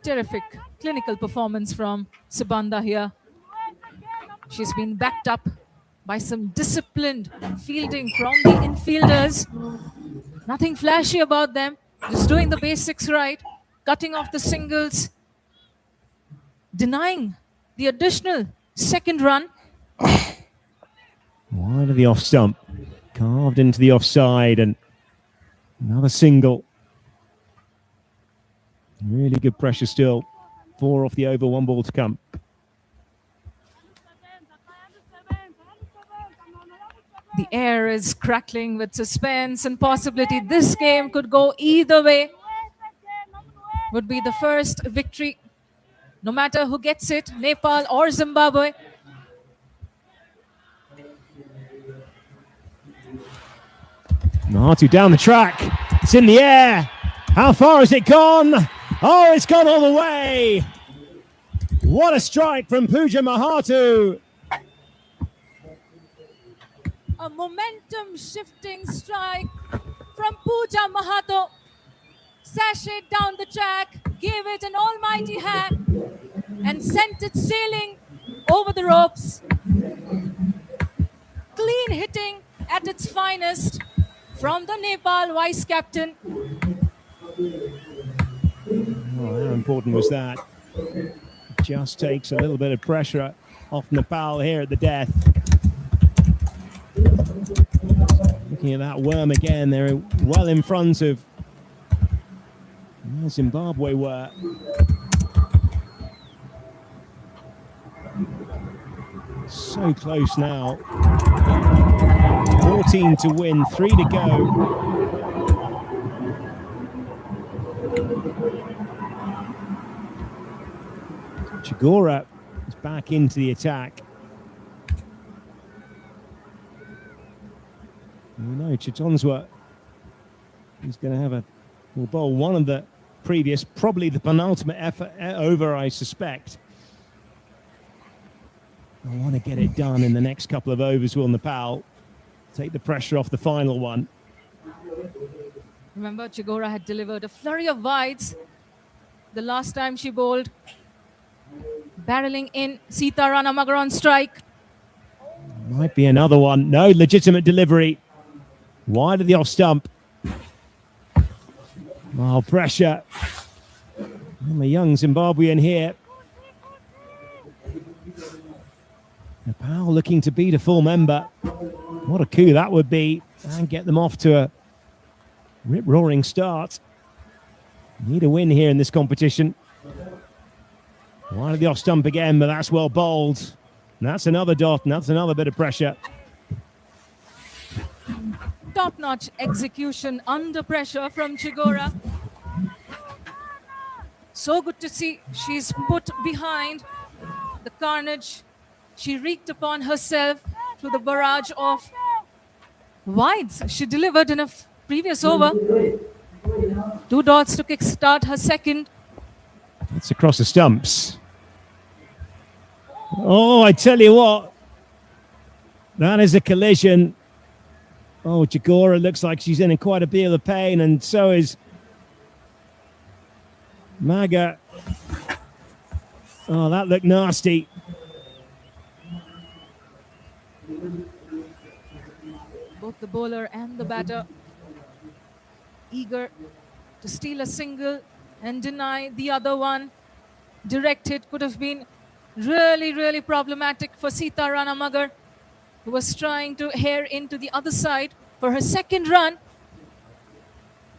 Terrific clinical performance from Sabanda here. She's been backed up by some disciplined fielding from the infielders. Nothing flashy about them. Just doing the basics right, cutting off the singles, denying the additional second run. Wide of the off stump, carved into the offside, and another single. Really good pressure still. 4 off the over, 1 ball to come. The air is crackling with suspense and possibility. This game could go either way. Would be the first victory, no matter who gets it, Nepal or Zimbabwe. Mahatu down the track. It's in the air. How far has it gone? Oh, it's gone all the way. What a strike from Pooja Mahatu. A momentum-shifting strike from Pooja Mahato. Sashayed down the track, gave it an almighty hack, and sent it sailing over the ropes. Clean hitting at its finest from the Nepal vice captain. Oh, how important was that? Just takes a little bit of pressure off Nepal here at the death. Looking at that worm again, they're well in front of where Zimbabwe were. So close now. 14 to win, 3 to go. Chigora is back into the attack. You know, Chatonza is going to have will bowl one of the previous, probably the penultimate effort over, I suspect. I want to get it done in the next couple of overs, will Nepal take the pressure off the final one. Remember, Chigora had delivered a flurry of wides the last time she bowled. Barreling in, Sita Rana Magar on strike. Might be another one. No, legitimate delivery. Wide of the off stump. Oh, pressure. I'm a young Zimbabwean here. Nepal looking to beat a full member. What a coup that would be. And get them off to a rip-roaring start. Need a win here in this competition. Wide of the off stump again, but that's well bowled. And that's another dot, and that's another bit of pressure. Top-notch execution under pressure from Chigora. So good to see. She's put behind the carnage. She wreaked upon herself through the barrage of wides she delivered in a previous over. 2 dots to kickstart her second. It's across the stumps. Oh, I tell you what. That is a collision. Oh, Chigora looks like she's in quite a deal of pain, and so is Maga. Oh, that looked nasty. Both the bowler and the batter eager to steal a single and deny the other one. Directed could have been really problematic for Sita Rana Magar, who was trying to hair into the other side for her second run.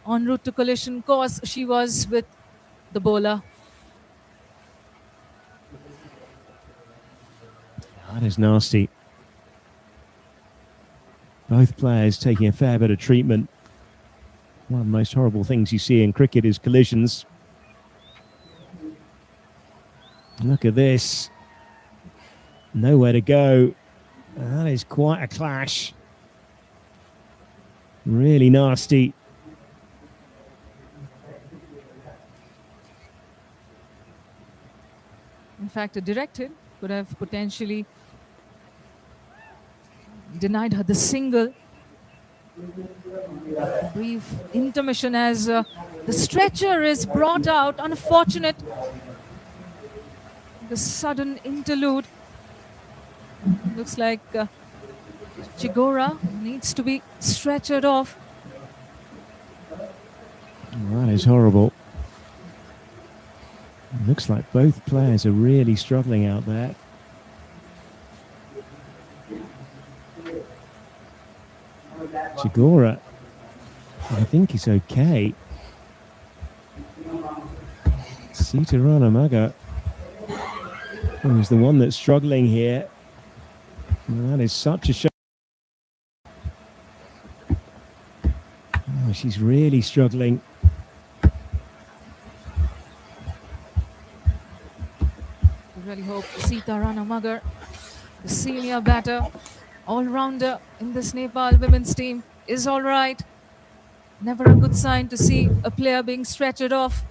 En route to collision course, she was with the bowler. That is nasty. Both players taking a fair bit of treatment. One of the most horrible things you see in cricket is collisions. Look at this. Nowhere to go. That is quite a clash. Really nasty. In fact, a directed could have potentially denied her the single. A brief intermission as the stretcher is brought out. Unfortunate. The sudden interlude. Looks like Chigora needs to be stretchered off. That is horrible. Looks like both players are really struggling out there. Chigora, I think he's okay. Sita Rana Magar is the one that's struggling here. And that is such a shame. Oh, she's really struggling. I really hope Sita Rana Magar, the senior batter, all-rounder in this Nepal women's team, is all right. Never a good sign to see a player being stretchered off.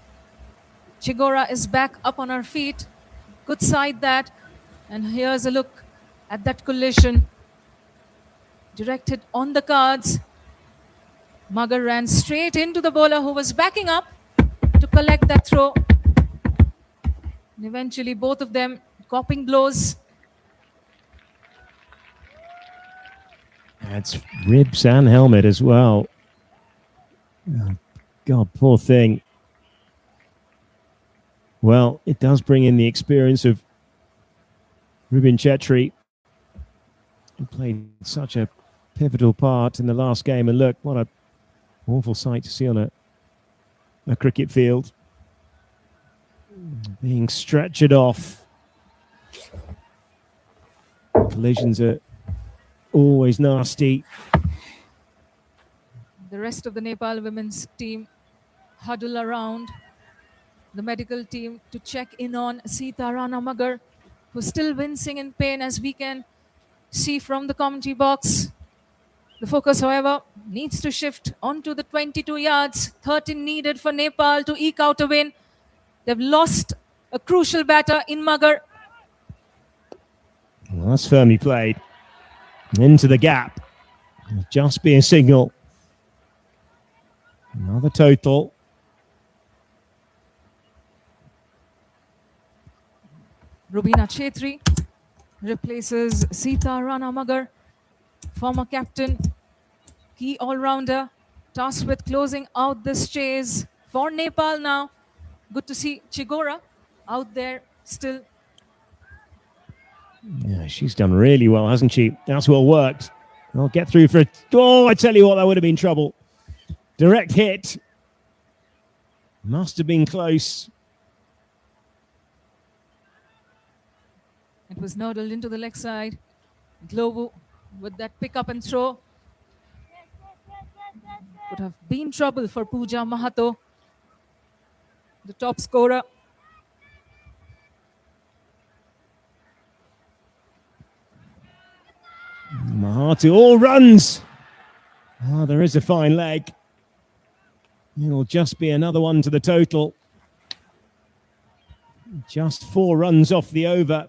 Chigora is back up on her feet. Good side that. And here's a look at that collision. Directed on the cards. Magar ran straight into the bowler who was backing up to collect that throw. And eventually both of them copping blows. That's ribs and helmet as well. Oh, God, poor thing. Well, it does bring in the experience of Rubin Chetri, who played such a pivotal part in the last game. And look, what an awful sight to see on a cricket field. Being stretchered off. Collisions are always nasty. The rest of the Nepal women's team huddle around the medical team to check in on Sita Rana Magar, who's still wincing in pain, as we can see from the commentary box. The focus, however, needs to shift onto the 22 yards, 13 needed for Nepal to eke out a win. They've lost a crucial batter in Magar. Well, that's firmly played. Into the gap. It'll just be a signal. Another total. Rubina Chetri replaces Sita Rana Magar, former captain, key all-rounder, tasked with closing out this chase for Nepal now. Good to see Chigora out there still. Yeah, she's done really well, hasn't she? That's what worked. I'll get through for it. Oh, I tell you what, that would have been trouble. Direct hit. Must have been close. It was nodled into the leg side. Glovu with that pick up and throw. Could have been trouble for Pooja Mahato, the top scorer. Mahato all runs. Oh, there is a fine leg. It'll just be another one to the total. Just 4 runs off the over.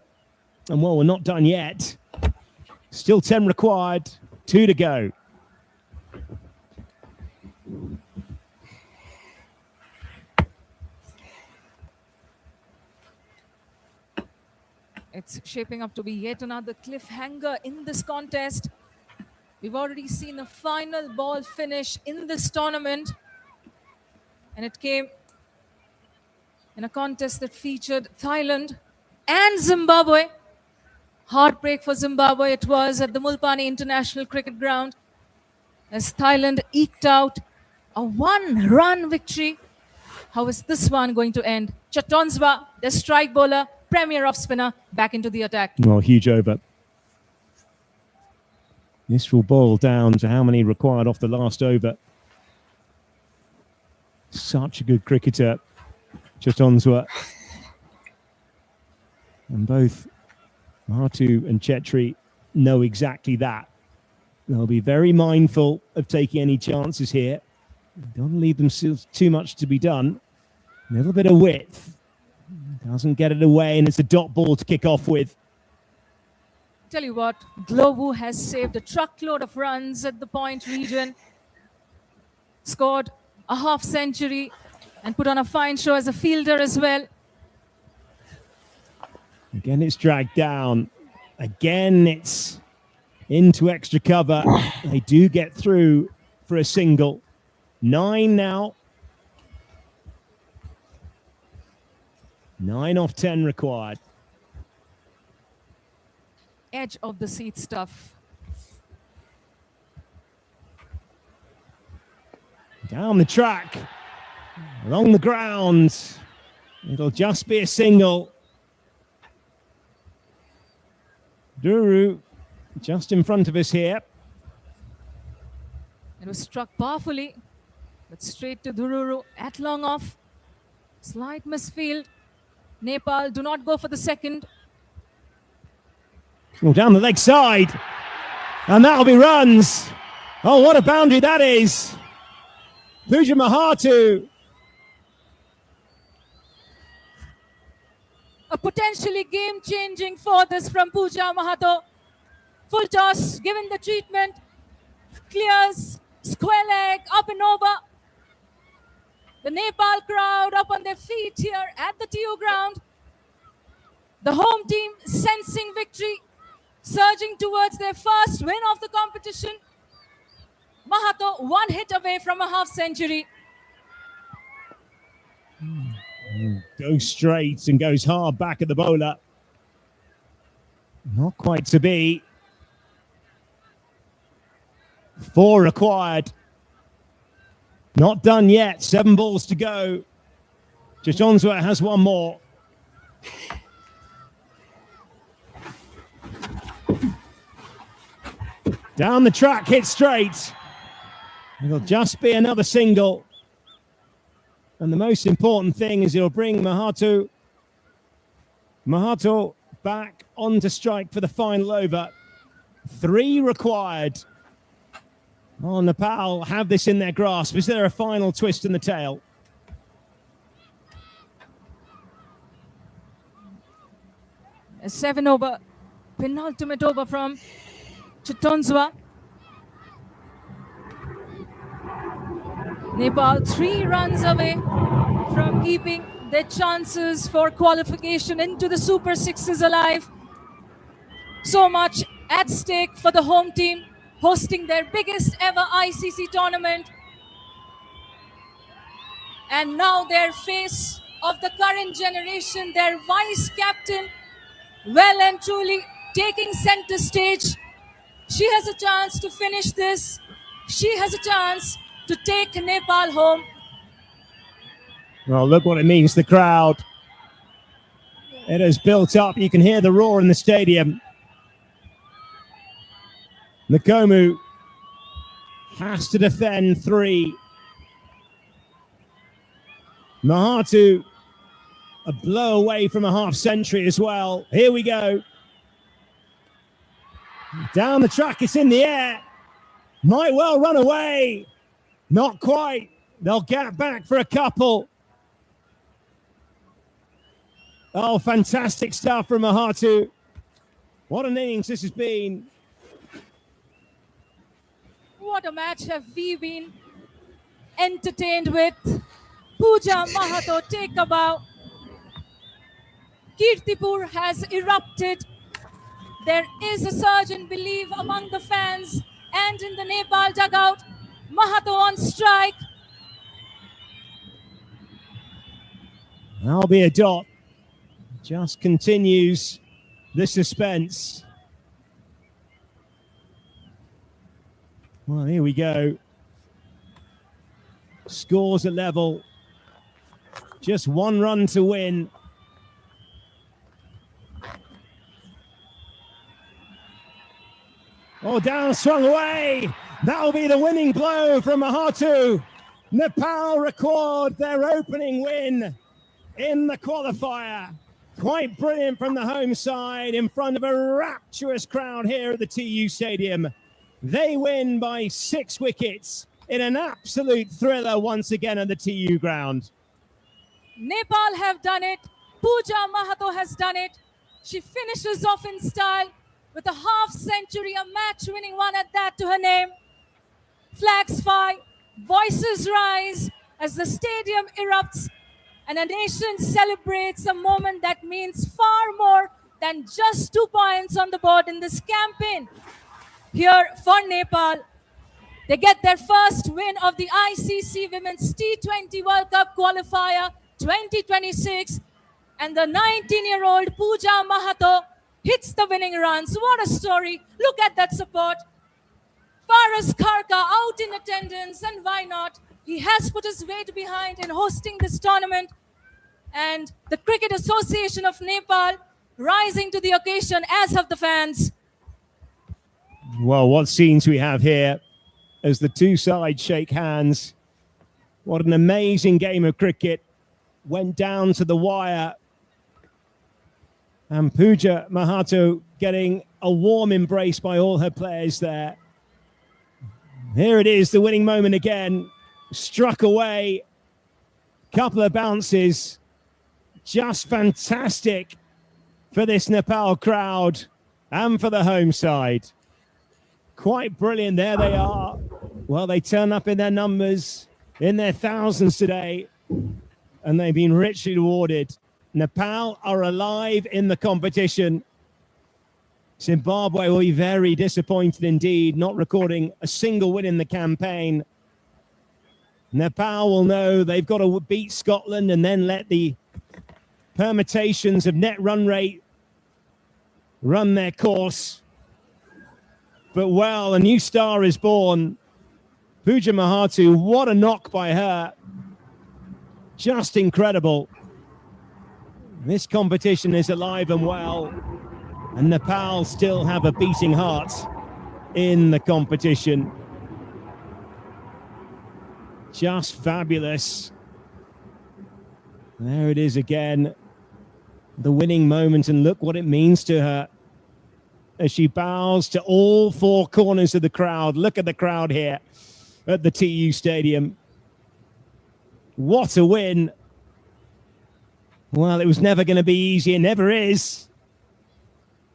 And well, we're not done yet. Still 10 required, 2 to go. It's shaping up to be yet another cliffhanger in this contest. We've already seen a final ball finish in this tournament. And it came in a contest that featured Thailand and Zimbabwe. Heartbreak for Zimbabwe it was at the Mulpani International Cricket Ground as Thailand eked out a 1-run victory. How is this one going to end? Chatonswa, the strike bowler, premier off spinner, back into the attack. Well, huge over. This will boil down to how many required off the last over. Such a good cricketer, Chatonswa. And both Mahatu and Chetri know exactly that. They'll be very mindful of taking any chances here. Don't leave themselves too much to be done. A little bit of width. Doesn't get it away, and it's a dot ball to kick off with. Tell you what, Globu has saved a truckload of runs at the point region. Scored a half century and put on a fine show as a fielder as well. Again, it's dragged down. Again, it's into extra cover. They do get through for a single. 9 now. 9 off 10 required. Edge of the seat stuff. Down the track. Along the ground. It'll just be a single. Duru just in front of us here. It was struck powerfully, but straight to Dururu at long off. Slight misfield. Nepal do not go for the second. Well, down the leg side. And that'll be runs. Oh, what a boundary that is. Puja Mahatu. A potentially game-changing for this from Pooja Mahato. Full toss, given the treatment. Clears, square leg, up and over. The Nepal crowd up on their feet here at the TU ground. The home team sensing victory, surging towards their first win of the competition. Mahato 1 hit away from a half century. Goes straight and goes hard back at the bowler. Not quite to be. 4 required. Not done yet. 7 balls to go. Chachonswa has 1 more. Down the track, hit straight. It'll just be another single. And the most important thing is it'll bring Mahato back onto strike for the final over. 3 required. Oh, Nepal have this in their grasp. Is there a final twist in the tail? A 7 over, penultimate over from Chatonswa. Nepal 3 runs away from keeping their chances for qualification into the Super Sixes alive. So much at stake for the home team, hosting their biggest ever ICC tournament. And now their face of the current generation, their vice captain, well and truly taking center stage. She has a chance to finish this. She has a chance to take Nepal home. Well, look what it means to the crowd. It has built up. You can hear the roar in the stadium. Nkomu has to defend 3. Mahatu, a blow away from a half century as well. Here we go. Down the track, it's in the air. Might well run away. Not quite. They'll get back for a couple. Oh, fantastic stuff from Mahatu. What an innings this has been. What a match have we been entertained with. Pooja Mahato, take a bow. Kirtipur has erupted. There is a surge in belief among the fans and in the Nepal dugout. Mahato on strike. That'll be a dot. Just continues the suspense. Well, here we go. Scores a level. Just one run to win. Oh, down, swung away. That'll be the winning blow from Mahatu. Nepal record their opening win in the qualifier. Quite brilliant from the home side in front of a rapturous crowd here at the TU Stadium. They win by 6 wickets in an absolute thriller once again at the TU ground. Nepal have done it. Pooja Mahato has done it. She finishes off in style with a half century, a match-winning one at that to her name. Flags fly, voices rise as the stadium erupts and a nation celebrates a moment that means far more than just 2 points on the board in this campaign. Here for Nepal, they get their first win of the ICC Women's T20 World Cup Qualifier 2026, and the 19-year-old Pooja Mahato hits the winning runs. What a story. Look at that support. Paras Kharka out in attendance, and why not? He has put his weight behind in hosting this tournament, and the Cricket Association of Nepal rising to the occasion, as have the fans. Well, what scenes we have here as the two sides shake hands. What an amazing game of cricket. Went down to the wire. And Pooja Mahato getting a warm embrace by all her players there. Here it is, the winning moment again. Struck away. Couple of bounces. Just fantastic for this Nepal crowd and for the home side. Quite brilliant. There they are. Well, they turn up in their numbers, in their thousands today, and they've been richly rewarded. Nepal are alive in the competition. Zimbabwe will be very disappointed indeed, not recording a single win in the campaign. Nepal will know they've got to beat Scotland and then let the permutations of net run rate run their course. But well, a new star is born. Pooja Mahato, what a knock by her. Just incredible. This competition is alive and well, and Nepal still have a beating heart in the competition. Just fabulous. There it is again, the winning moment, and look what it means to her as she bows to all 4 corners of the crowd. Look at the crowd here at the TU Stadium. What a win. Well, it was never going to be easy. It never is.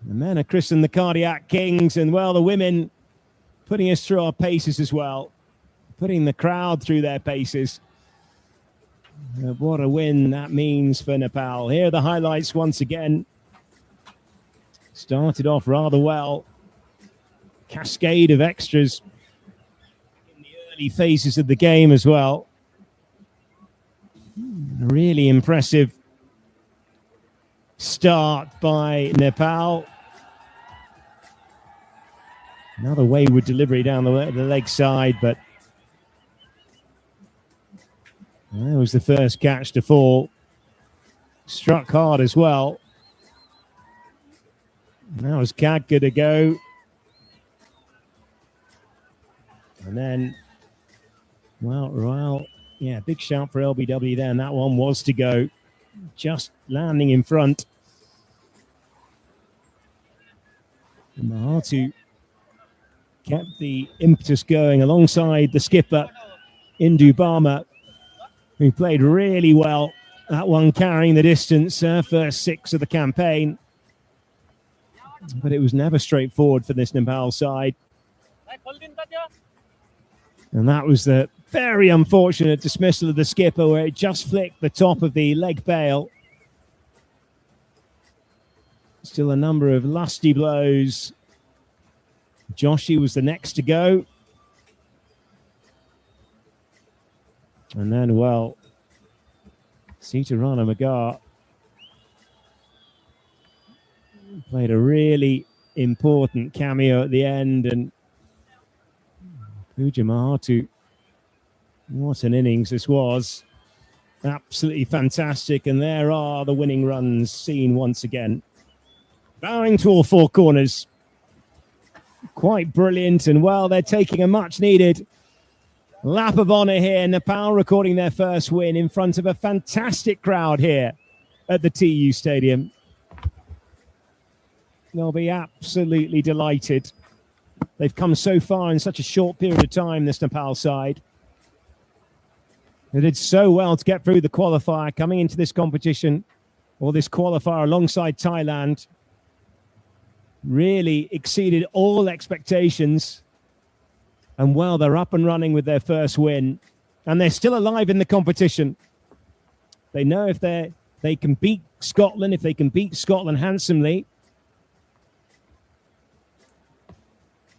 The men are christened the Cardiac Kings, and, well, the women putting us through our paces as well, putting the crowd through their paces. What a win that means for Nepal. Here are the highlights once again. Started off rather well. Cascade of extras in the early phases of the game as well. Really impressive start by Nepal. Another wayward delivery down the leg side, but that was the first catch to fall. Struck hard as well. Now is Khadka to go. And then, well, yeah, big shout for LBW there, and that one was to go. Just landing in front. And Mahatu kept the impetus going alongside the skipper, Indu Barma. who played really well. That one carrying the distance, first 6 of the campaign. But it was never straightforward for this Nepal side. And that was the very unfortunate dismissal of the skipper, where it just flicked the top of the leg bail. Still a number of lusty blows. Joshi was the next to go. And then, well, Sita Rana Magar played a really important cameo at the end, and Puja Mahatu, what an innings this was. Absolutely fantastic, and there are the winning runs seen once again. Bowing to all 4 corners. Quite brilliant, and well, they're taking a much-needed lap of honour here. Nepal recording their first win in front of a fantastic crowd here at the TU Stadium. They'll be absolutely delighted. They've come so far in such a short period of time, this Nepal side. They did so well to get through the qualifier, coming into this competition, or this qualifier alongside Thailand. Really exceeded all expectations. And well, they're up and running with their first win. And they're still alive in the competition. They know if they can beat Scotland, if they can beat Scotland handsomely,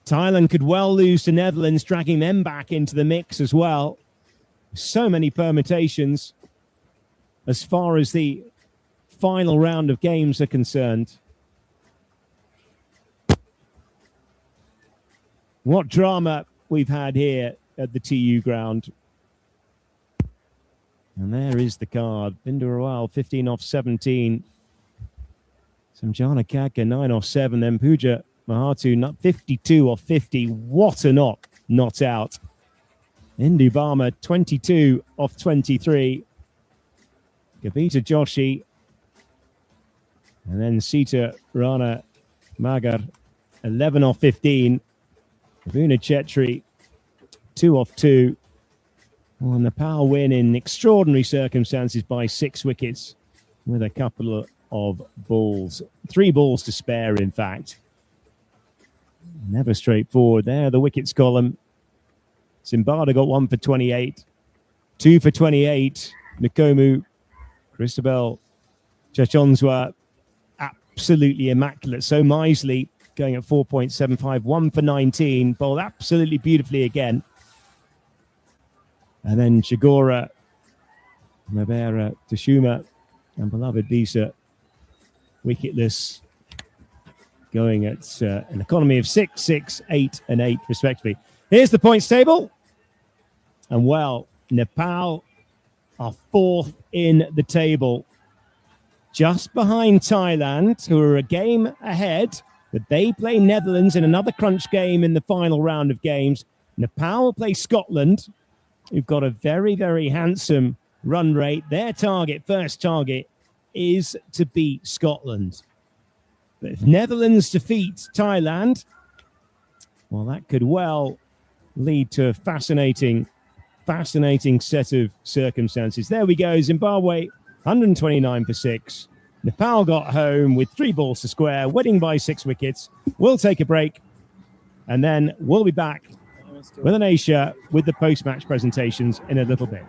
Thailand could well lose to Netherlands, dragging them back into the mix as well. So many permutations as far as the final round of games are concerned. What drama we've had here at the TU ground. And there is the card. Bindu Rawal, 15 off 17. Samjana Kaka, 9 off 7. Then Puja Mahatu, 52 off 50. What a knock, not out. Indu Barma, 22 off 23. Gavita Joshi. And then Sita Rana Magar, 11 off 15. Bhavuna Chetri, 2 off 2. Well, Nepal win in extraordinary circumstances by 6 wickets with a couple of balls. 3 balls to spare, in fact. Never straightforward. There, the wickets column. Zimbabwe got 1 for 28. 2 for 28. Nkomu, Christabel, Chachonswa, absolutely immaculate. So Misley going at 4.75. 1 for 19. Bowled absolutely beautifully again. And then Chigora, Mabera, Tashuma, and beloved Bisa, wicketless, going at an economy of 6, 6, 8, and 8, respectively. Here's the points table. And well, Nepal are 4th in the table, just behind Thailand, who are a game ahead, but they play Netherlands in another crunch game in the final round of games. Nepal will play Scotland, who've got a very, very handsome run rate. Their target, first target, is to beat Scotland. But if Netherlands defeat Thailand, well, that could well lead to a fascinating set of circumstances. There we go. Zimbabwe, 129 for 6. Nepal got home with 3 balls to square, winning by 6 wickets. We'll take a break, and then we'll be back with an Asia with the post-match presentations in a little bit.